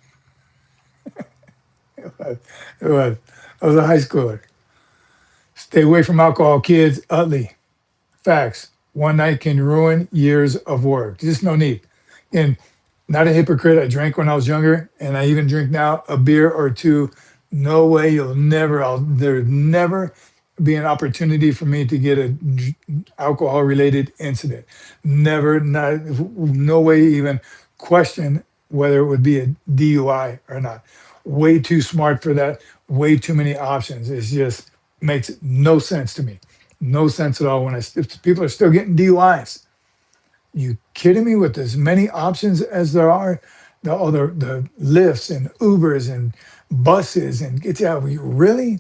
It was. It was. I was a high schooler. Stay away from alcohol, kids. Utley. Facts. One night can ruin years of work. Just no need. And not a hypocrite. I drank when I was younger, and I even drink now a beer or two. No way. There'll never be an opportunity for me to get a alcohol related incident. Never, not, no way even question whether it would be a DUI or not. Way too smart for that. Way too many options. It just makes no sense to me. No sense at all when if people are still getting DUIs. You kidding me with as many options as there are? The lifts and Ubers and buses and get out. Really?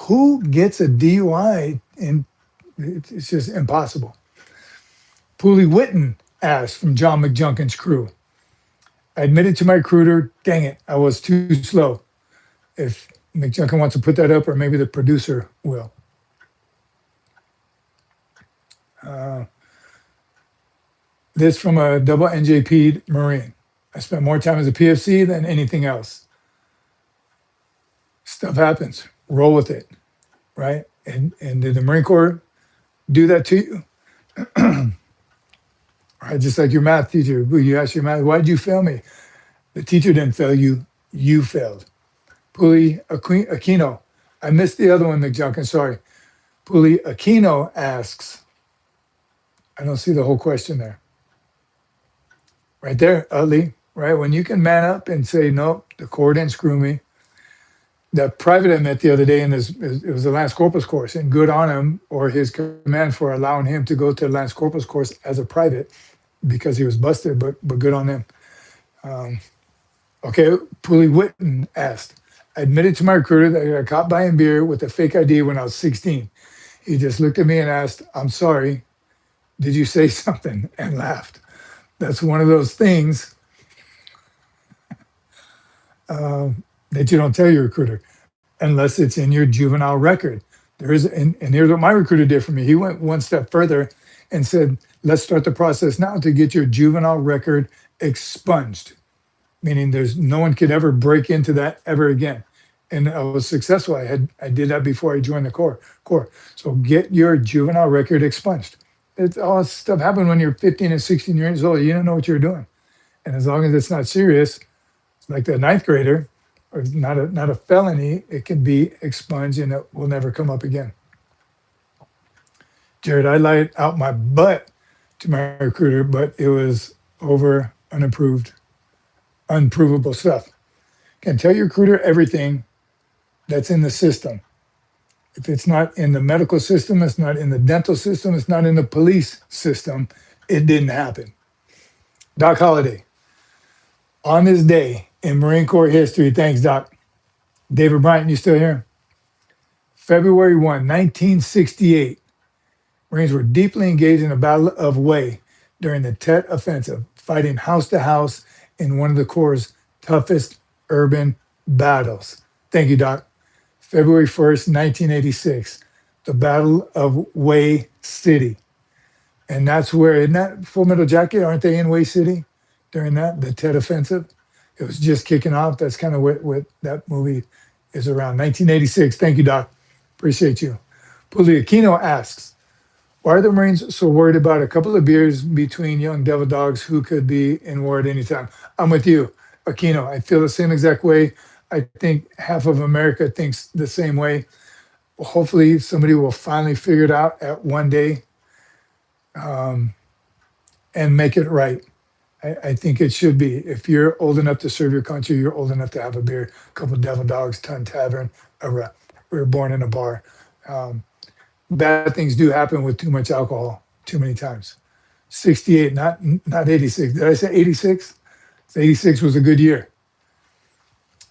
Who gets a DUI? And it's just impossible. Pooley Witten asked from John McJunkin's crew. I admitted to my recruiter, dang it, I was too slow. If McJunkin wants to put that up, or maybe the producer will. Uh, this from a double NJP Marine. I spent more time as a PFC than anything else. Stuff happens. Roll with it, right? And did the Marine Corps do that to you? Right, just like your math teacher, who you asked your math, why did you fail me? The teacher didn't fail you, you failed. Puli Aquino, I missed the other one, McJunkin, sorry. Puli Aquino asks, I don't see the whole question there. Right there, Lee, right? When you can man up and say, nope, the Corps didn't screw me. That private I met the other day in this, it was the Lance Corpus course, and good on him or his command for allowing him to go to the Lance Corpus course as a private because he was busted, but good on them. Okay, Puli Witten asked, I admitted to my recruiter that I got caught buying beer with a fake ID when I was 16. He just looked at me and asked, I'm sorry, did you say something? And laughed. That's one of those things that you don't tell your recruiter unless it's in your juvenile record. There is, and here's what my recruiter did for me. He went one step further and said, let's start the process now to get your juvenile record expunged, meaning there's no one could ever break into that ever again. And I was successful. I did that before I joined the Corps. So get your juvenile record expunged. It's all this stuff happened when you're 15 and 16 years old. You don't know what you're doing. And as long as it's not serious, like the ninth grader, or not a felony, it can be expunged and it will never come up again. Jared, I lied out my butt to my recruiter, but it was over unprovable stuff. Can tell your recruiter everything that's in the system. If it's not in the medical system, it's not in the dental system, it's not in the police system, it didn't happen. Doc Holliday, on this day in Marine Corps history, thanks, Doc. David Bryant, you still here? February 1, 1968, Marines were deeply engaged in the Battle of Way during the Tet Offensive, fighting house to house in one of the Corps' toughest urban battles. Thank you, Doc. February 1st, 1986, the Battle of Way City. And that's where, isn't that Full Metal Jacket? Aren't they in Way City during that, the Tet Offensive? It was just kicking off. That's kind of what that movie is around. 1986. Thank you, Doc. Appreciate you. Puli Aquino asks, why are the Marines so worried about a couple of beers between young devil dogs who could be in war at any time? I'm with you, Aquino. I feel the same exact way. I think half of America thinks the same way. Hopefully, somebody will finally figure it out at one day, and make it right. I think it should be. If you're old enough to serve your country, you're old enough to have a beer, a couple of devil dogs, ton tavern. We were born in a bar. Um, Bad things do happen with too much alcohol, too many times. 68, not 86. Did I say 86? 86 was a good year.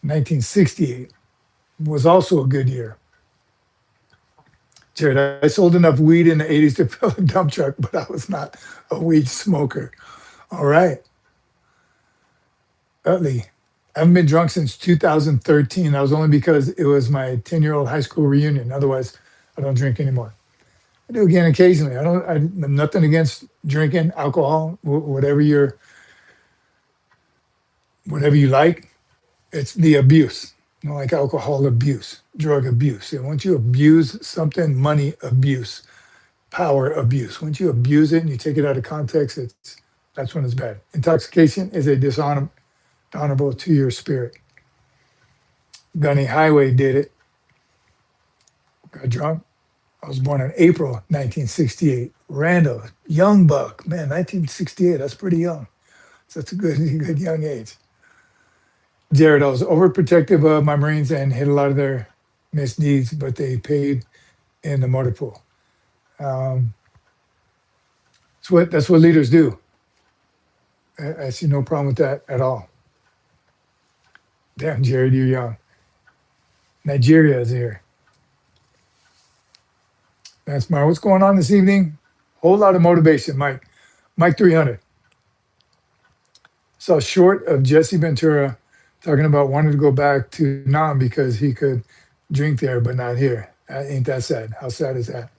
1968 was also a good year. Jared, I sold enough weed in the 80s to fill a dump truck, but I was not a weed smoker. All right. Utley, I haven't been drunk since 2013. That was only because it was my 10-year-old high school reunion. Otherwise, I don't drink anymore. I do again occasionally. I'm nothing against drinking alcohol, whatever you like. It's the abuse, like alcohol abuse, drug abuse. And once you abuse something, money abuse, power abuse. Once you abuse it and you take it out of context, that's when it's bad. Intoxication is a dishonorable to your spirit. Gunny Highway did it. Got drunk. I was born in April 1968. Randall, young buck, man, 1968. That's pretty young. So that's a good young age. Jared, I was overprotective of my Marines and hid a lot of their misdeeds, but they paid in the motor pool. Um, that's what leaders do. I see no problem with that at all. Damn, Jared, you're young. Nigeria is here. That's my what's going on this evening. Whole lot of motivation, Mike. Mike 300. So short of Jesse Ventura talking about wanting to go back to Nam because he could drink there but not here. Ain't that sad? How sad is that?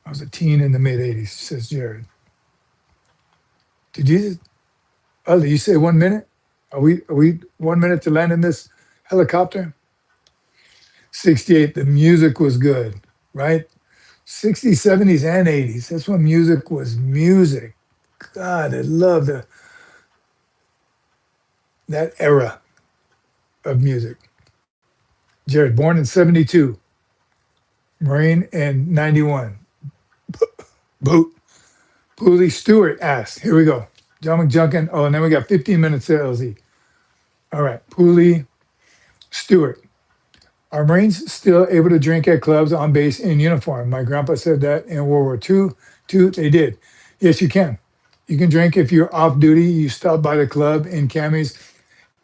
I was a teen in the mid 80s, says Jared. Did you you say 1 minute? Are we 1 minute to land in this helicopter? 68, the music was good, right? 60s, 70s, and 80s. That's when music was music. God, I love that era of music. Jared, born in 72, Marine in 91. Boot. Pooley Stewart asked, here we go. John McJunkin. Oh, and then we got 15 minutes to LZ. All right, Pooley Stewart. Are Marines still able to drink at clubs on base in uniform? My grandpa said that in World War II. They did. Yes, you can. You can drink if you're off duty. You stop by the club in camis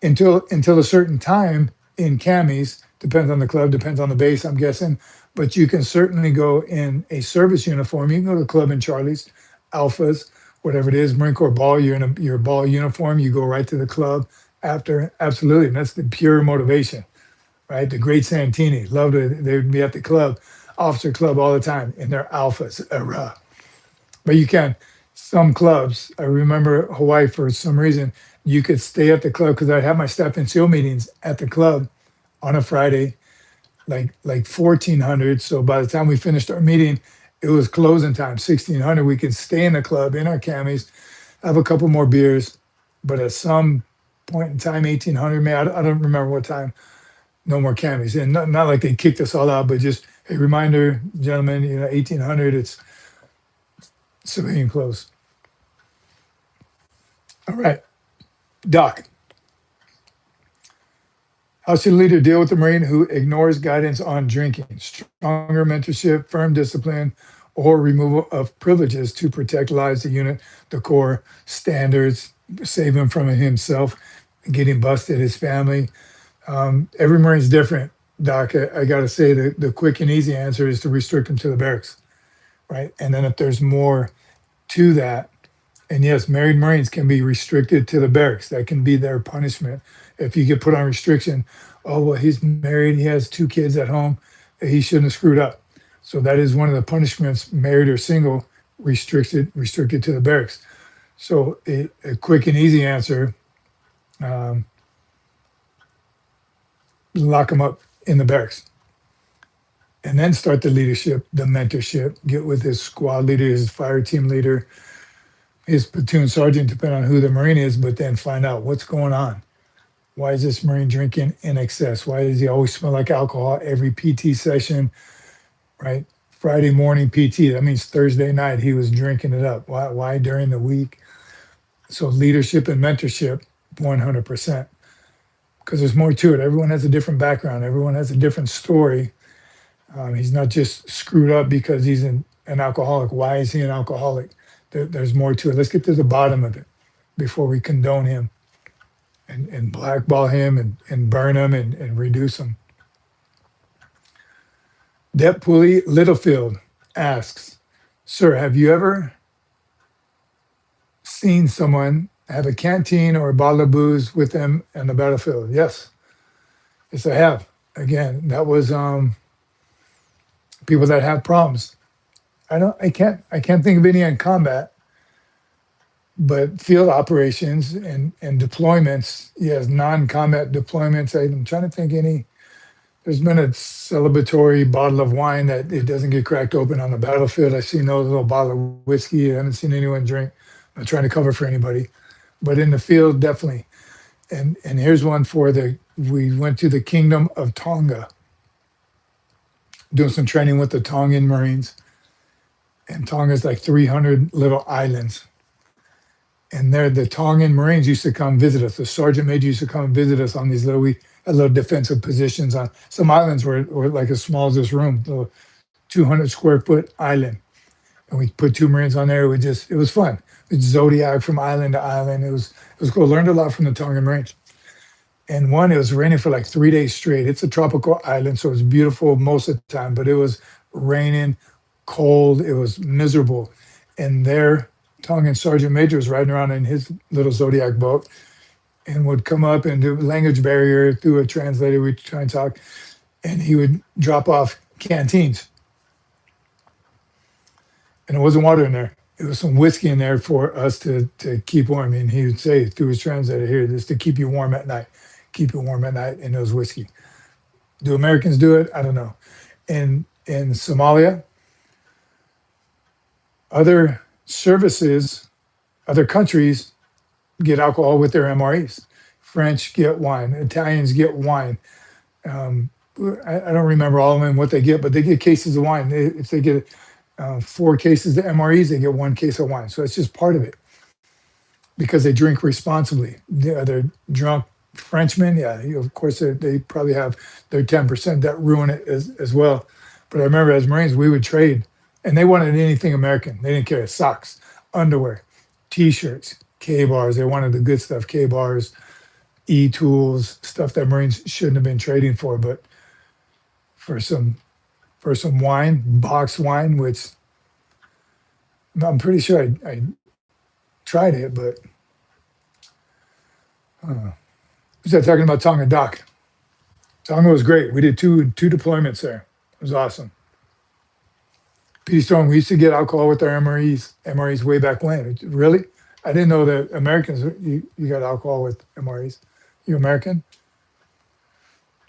until a certain time in camis. Depends on the club, depends on the base, I'm guessing. But you can certainly go in a service uniform. You can go to the club in Charlie's, Alphas, whatever it is, Marine Corps ball. You're in your ball uniform. You go right to the club after. Absolutely. And that's the pure motivation, right? The great Santini loved it. They would be at the club, officer club all the time, and they're alphas. But you can, some clubs, I remember Hawaii for some reason, you could stay at the club because I'd have my staff and SEAL meetings at the club on a Friday, like 1400. So by the time we finished our meeting, it was closing time, 1600. We could stay in the club in our camis, have a couple more beers, but at some point in time, 1800, man, I don't remember what time, no more camis. And not like they kicked us all out, but just a reminder, gentlemen, 1800, it's civilian clothes. All right, Doc, how should a leader deal with the Marine who ignores guidance on drinking? Stronger mentorship, firm discipline, or removal of privileges to protect lives, the unit, the core, standards, save him from himself, getting busted, his family. Every Marine's different, Doc. I got to say the quick and easy answer is to restrict them to the barracks, right? And then if there's more to that, and yes, married Marines can be restricted to the barracks. That can be their punishment. If you get put on restriction, oh, well, he's married, he has two kids at home, he shouldn't have screwed up. So that is one of the punishments, married or single, restricted to the barracks. So a quick and easy answer, um, lock them up in the barracks. And then start the leadership, the mentorship, get with his squad leader, his fire team leader, his platoon sergeant, depending on who the Marine is, but then find out what's going on. Why is this Marine drinking in excess? Why does he always smell like alcohol every PT session, right? Friday morning PT, that means Thursday night he was drinking it up. Why during the week? So leadership and mentorship, 100%. Because there's more to it. Everyone has a different background. Everyone has a different story. He's not just screwed up because he's an alcoholic. Why is he an alcoholic? There's more to it. Let's get to the bottom of it before we condone him and blackball him and burn him and reduce him. Dep Pulley Littlefield asks, Sir, have you ever seen someone have a canteen or a bottle of booze with them on the battlefield? Yes. Yes, I have. Again, that was people that have problems. I can't think of any in combat, but field operations and deployments, yes, non-combat deployments. I'm trying to think any. There's been a celebratory bottle of wine that it doesn't get cracked open on the battlefield. I've seen those little bottle of whiskey. I haven't seen anyone drink. I'm not trying to cover for anybody, but in the field, definitely. And here's one for we went to the Kingdom of Tonga, doing some training with the Tongan Marines. And Tonga's like 300 little islands. And there, the Tongan Marines used to come visit us. The sergeant major used to come and visit us on these we had little defensive positions on some islands were like as small as this room, little 200 square foot island. And we put two Marines on there. It was fun. It's Zodiac from island to island. It was cool. Learned a lot from the Tongan Marines. And one, it was raining for like 3 days straight. It's a tropical island, so it was beautiful most of the time, but it was raining, cold. It was miserable. And their Tongan sergeant major was riding around in his little Zodiac boat and would come up and do language barrier through a translator. We'd try and talk, and he would drop off canteens. And it wasn't water in there. It was some whiskey in there for us to keep warm. And he would say through his translator, here, this to keep you warm at night. Keep you warm at night, and it was whiskey. Do Americans do it? I don't know. In Somalia, other services, other countries get alcohol with their MREs. French get wine. Italians get wine. I don't remember all of them and what they get, but they get cases of wine. If they get 4 cases of MREs, they get 1 case of wine. So it's just part of it because they drink responsibly. They're drunk Frenchmen. Yeah, of course, they probably have their 10% that ruin it as well. But I remember as Marines, we would trade, and they wanted anything American. They didn't care. Socks, underwear, T-shirts, K-bars. They wanted the good stuff, K-bars, E-tools, stuff that Marines shouldn't have been trading for. But for some wine, box wine, which I'm pretty sure I tried it, but Who's that talking about Tonga? Doc. Tonga was great. We did two deployments there. It was awesome. Pretty strong. We used to get alcohol with our MREs way back when. Really? I didn't know that Americans, you got alcohol with MREs. You American?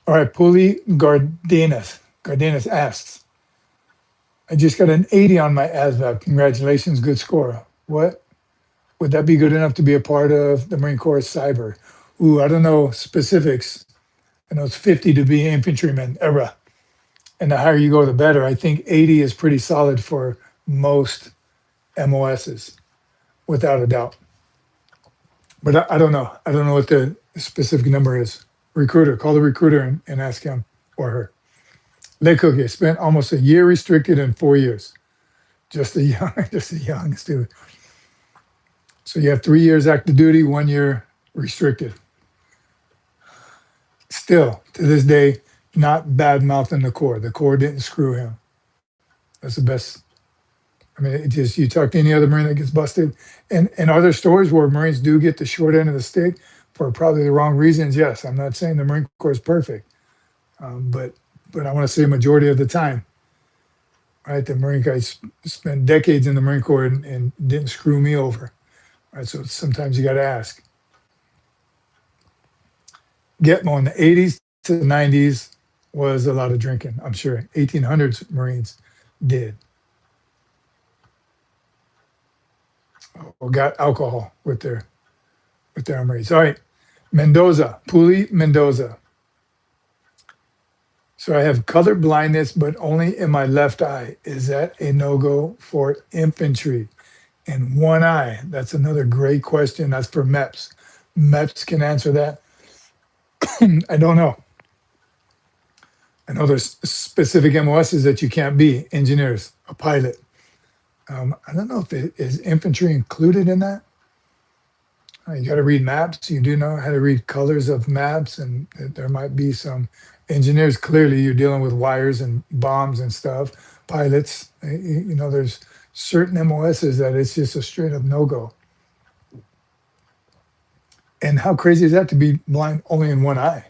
All right, Puli Gardenas. Gardenas asks, I just got an 80 on my ASVAB. Congratulations, good score. What? Would that be good enough to be a part of the Marine Corps cyber? Ooh, I don't know specifics. I know it's 50 to be infantryman era. And the higher you go, the better. I think 80 is pretty solid for most MOSs, without a doubt. But I don't know. I don't know what the specific number is. Recruiter, call the recruiter and ask him or her. Lay Cookie spent almost a year restricted in 4 years. Just a young, just a young student. So you have 3 years active duty, 1 year restricted. Still, to this day, not bad mouthing the Corps. The Corps didn't screw him. That's the best. I mean, it just, you talk to any other Marine that gets busted, and are there stories where Marines do get the short end of the stick for probably the wrong reasons? Yes, I'm not saying the Marine Corps is perfect, but I want to say majority of the time, right? The Marine guys spent decades in the Marine Corps and didn't screw me over, right? So sometimes you got to ask. Gitmo in the 80s to the 90s was a lot of drinking. I'm sure 1800s Marines did. Or got alcohol with their Marines. All right, Mendoza, Puli Mendoza. So I have color blindness, but only in my left eye. Is that a no-go for infantry? In one eye? That's another great question. That's for MEPS. MEPS can answer that. I don't know. I know there's specific MOSs that you can't be, engineers, a pilot. I don't know if is infantry included in that. You got to read maps. You do know how to read colors of maps, and there might be some engineers. Clearly, you're dealing with wires and bombs and stuff. Pilots, you know, there's certain MOSs that it's just a straight up no go. And how crazy is that to be blind only in one eye?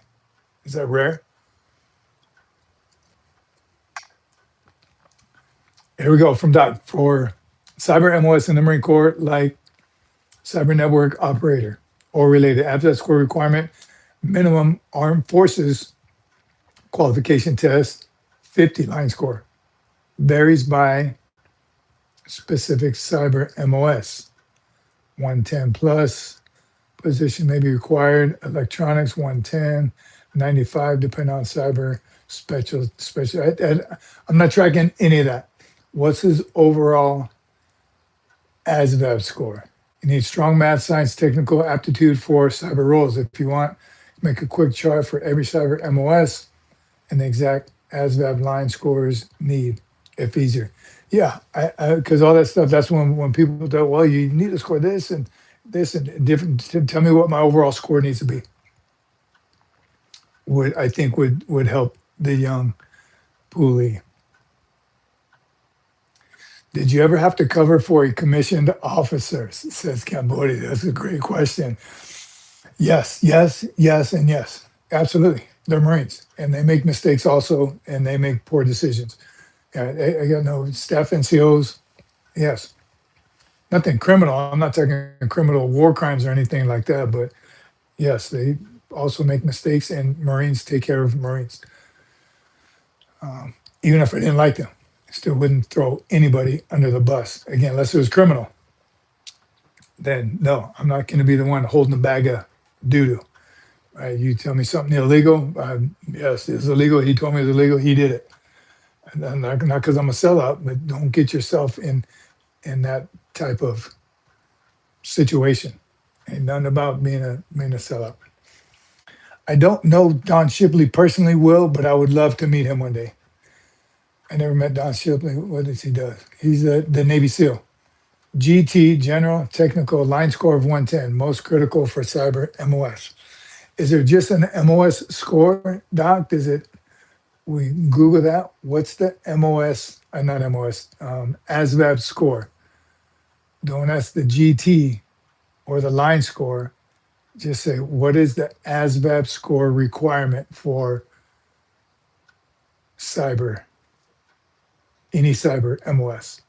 Is that rare? Here we go from Doc for cyber MOS in the Marine Corps, like cyber network operator or related. After that score requirement, minimum armed forces qualification test, 50 line score. Varies by specific cyber MOS. 110 plus, position may be required, electronics 110, 95 depending on cyber special. I'm not tracking any of that. What's his overall ASVAB score? You need strong math, science, technical aptitude for cyber roles. If you want, make a quick chart for every cyber MOS and the exact ASVAB line scores need, if easier. Yeah, because all that stuff, that's when people go, well, you need to score this and different. Tell me what my overall score needs to be. I think would help the young Puli. Did you ever have to cover for a commissioned officer? Says Cambodia. That's a great question. Yes, yes, yes, and yes. Absolutely. They're Marines and they make mistakes also and they make poor decisions. Yeah, I got no staff NCOs. Yes. Nothing criminal. I'm not talking criminal war crimes or anything like that, but yes, they also make mistakes and Marines take care of Marines. Even if I didn't like them, I still wouldn't throw anybody under the bus. Again, unless it was criminal. Then no, I'm not going to be the one holding the bag of doo-doo. Right? You tell me something illegal, yes, it's illegal. He told me it's illegal. He did it. And not because I'm a sellout, but don't get yourself in that type of situation. Ain't nothing about being a sellout. I don't know Don Shipley personally, Will, but I would love to meet him one day. I never met Don Shipley. What does he do? He's the Navy SEAL. GT, General Technical, line score of 110, most critical for cyber MOS. Is there just an MOS score, Doc? We Google that? What's the MOS, not MOS, ASVAB score? Don't ask the GT or the line score. Just say, what is the ASVAB score requirement for cyber, any cyber MOS?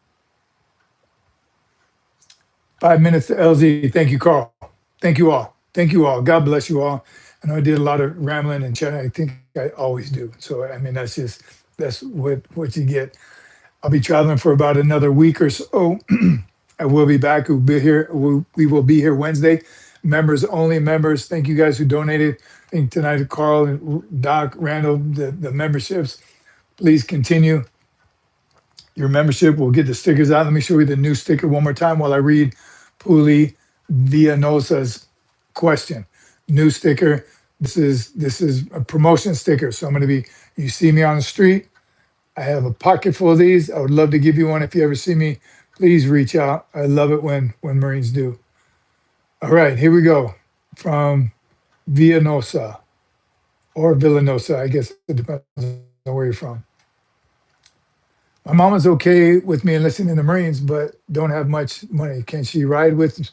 5 minutes to LZ. Thank you, Carl. Thank you all. Thank you all. God bless you all. I know I did a lot of rambling and chatting. I think I always do. So I mean, that's what you get. I'll be traveling for about another week or so. I will be back. We'll be here. We will be here Wednesday. Members only. Members. Thank you guys who donated. I think tonight, Carl and Doc, Randall, the memberships. Please continue your membership. We'll get the stickers out. Let me show you the new sticker one more time while I read Puli Villanosa's question. New sticker. This is a promotion sticker. So I'm going to be. You see me on the street. I have a pocket full of these. I would love to give you one. If you ever see me, please reach out. I love it when Marines do. All right, here we go. From Villanosa or Villanosa, I guess it depends on where you're from. My mom is okay with me enlisting in the Marines, but don't have much money. Can she ride with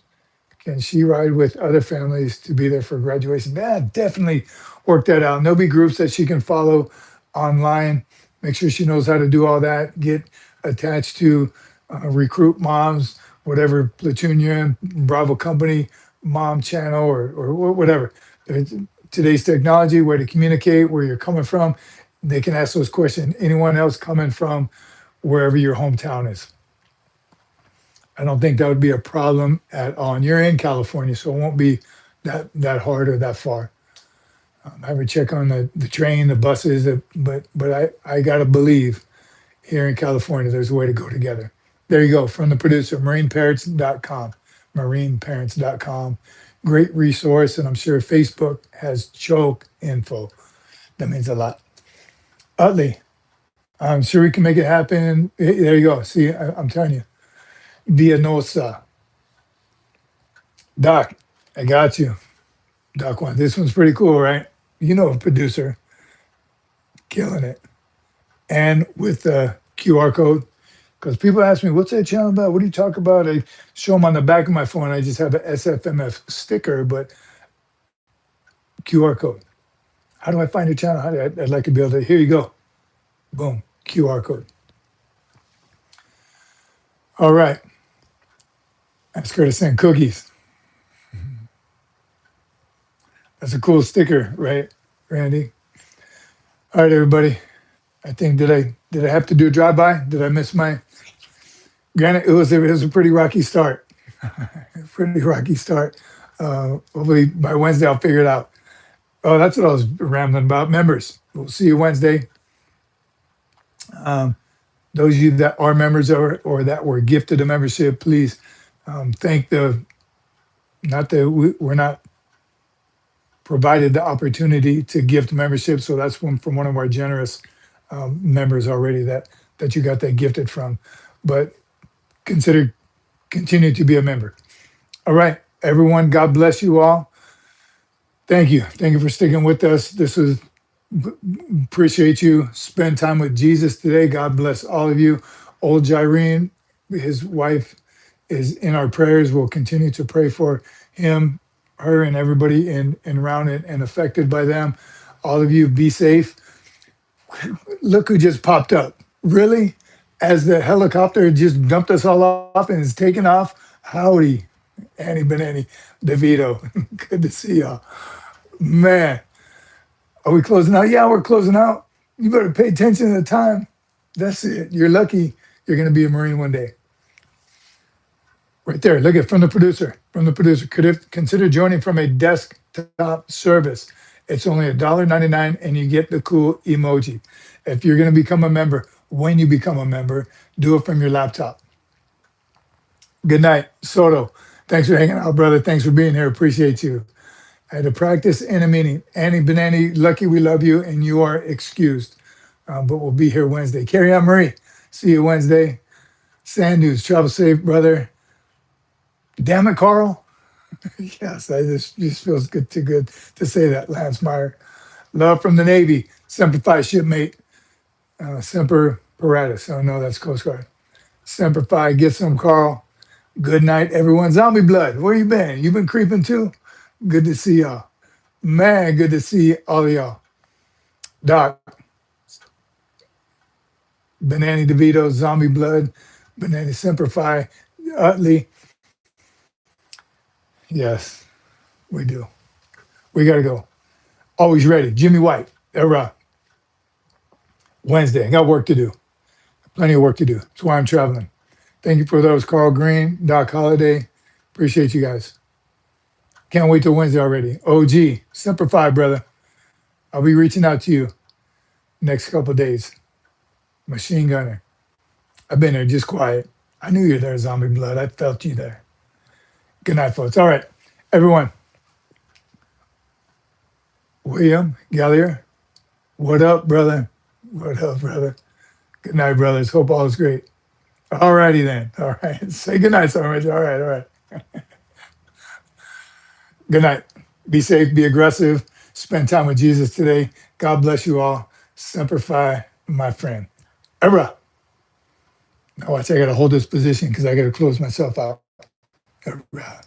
other families to be there for graduation? Yeah, definitely work that out. And there'll be groups that she can follow online. Make sure she knows how to do all that. Get attached to recruit moms, whatever platoon you're in, Bravo Company, mom channel, or whatever. Today's technology, where to communicate, where you're coming from, they can ask those questions. Anyone else coming from wherever your hometown is. I don't think that would be a problem at all. And you're in California, so it won't be that hard or that far. I would check on the train, the buses, but I gotta believe here in California there's a way to go together. There you go, from the producer, marineparents.com. Marineparents.com. Great resource, and I'm sure Facebook has choke info. That means a lot. Utley, I'm sure we can make it happen. There you go. See, I'm telling you. Vianosa. Doc, I got you. Doc one. This one's pretty cool, right? You know, a producer killing it. And with the QR code, because people ask me, what's that channel about? What do you talk about? I show them on the back of my phone. I just have an SFMF sticker, but QR code. How do I find your channel? I'd like to be able to, here you go. Boom, QR code. All right. Ask her to send cookies. That's a cool sticker, right, Randy? All right, everybody. I think did I have to do a drive by? Did I miss my? Granted, it was a pretty rocky start. Pretty rocky start. Hopefully by Wednesday I'll figure it out. Oh, that's what I was rambling about. Members, we'll see you Wednesday. Those of you that are members or that were gifted a membership, please thank the. Not that we're not provided the opportunity to gift membership. So that's from one of our generous members already that you got that gifted from. But consider continue to be a member. All right, everyone. God bless you all. Thank you. Thank you for sticking with us. This was appreciate you. Spend time with Jesus today. God bless all of you. Old Jyrene, his wife, is in our prayers. We'll continue to pray for him, her, and everybody in around it and affected by them. All of you, be safe. Look who just popped up. Really? As the helicopter just dumped us all off and is taking off. Howdy, Annie Benani, DeVito. Good to see y'all. Man, are we closing out? Yeah, we're closing out. You better pay attention to the time. That's it. You're lucky you're going to be a Marine one day. Right there. Look at from the producer. From the producer. Consider joining from a desktop service. It's only $1.99 and you get the cool emoji. If you're going to become a member, when you become a member, do it from your laptop. Good night, Soto. Thanks for hanging out, brother. Thanks for being here. Appreciate you. I had a practice and a meeting. Annie Benani, lucky we love you and you are excused. But we'll be here Wednesday. Carry on, Marie. See you Wednesday. Sand News, travel safe, brother. Damn it, Carl. Yes, I just feels good to say that, Lance Meyer. Love from the Navy. Semper Fi shipmate. Semper Paratus. Oh no, that's Coast Guard. Semper Fi, get some, Carl. Good night, everyone. Zombie blood, where you been? You been creeping too? Good to see y'all. Man, good to see all of y'all. Doc, Banana DeVito, Zombie Blood, Banana Simplify, Utley. Yes, we do. We got to go. Always ready. Jimmy White, Wednesday. I got work to do. Plenty of work to do. That's why I'm traveling. Thank you for those, Carl Green, Doc Holliday. Appreciate you guys. Can't wait till Wednesday already. OG, Simplify, brother. I'll be reaching out to you next couple of days. Machine Gunner. I've been there just quiet. I knew you were there, Zombie Blood. I felt you there. Good night, folks. All right, everyone. William Gallier, what up, brother? What up, brother? Good night, brothers. Hope all is great. All righty then. All right. Say good night, Stormage. All right, all right. Good night. Be safe, be aggressive. Spend time with Jesus today. God bless you all. Simplify, my friend. Era. Now watch, I gotta hold this position because I gotta close myself out. Era.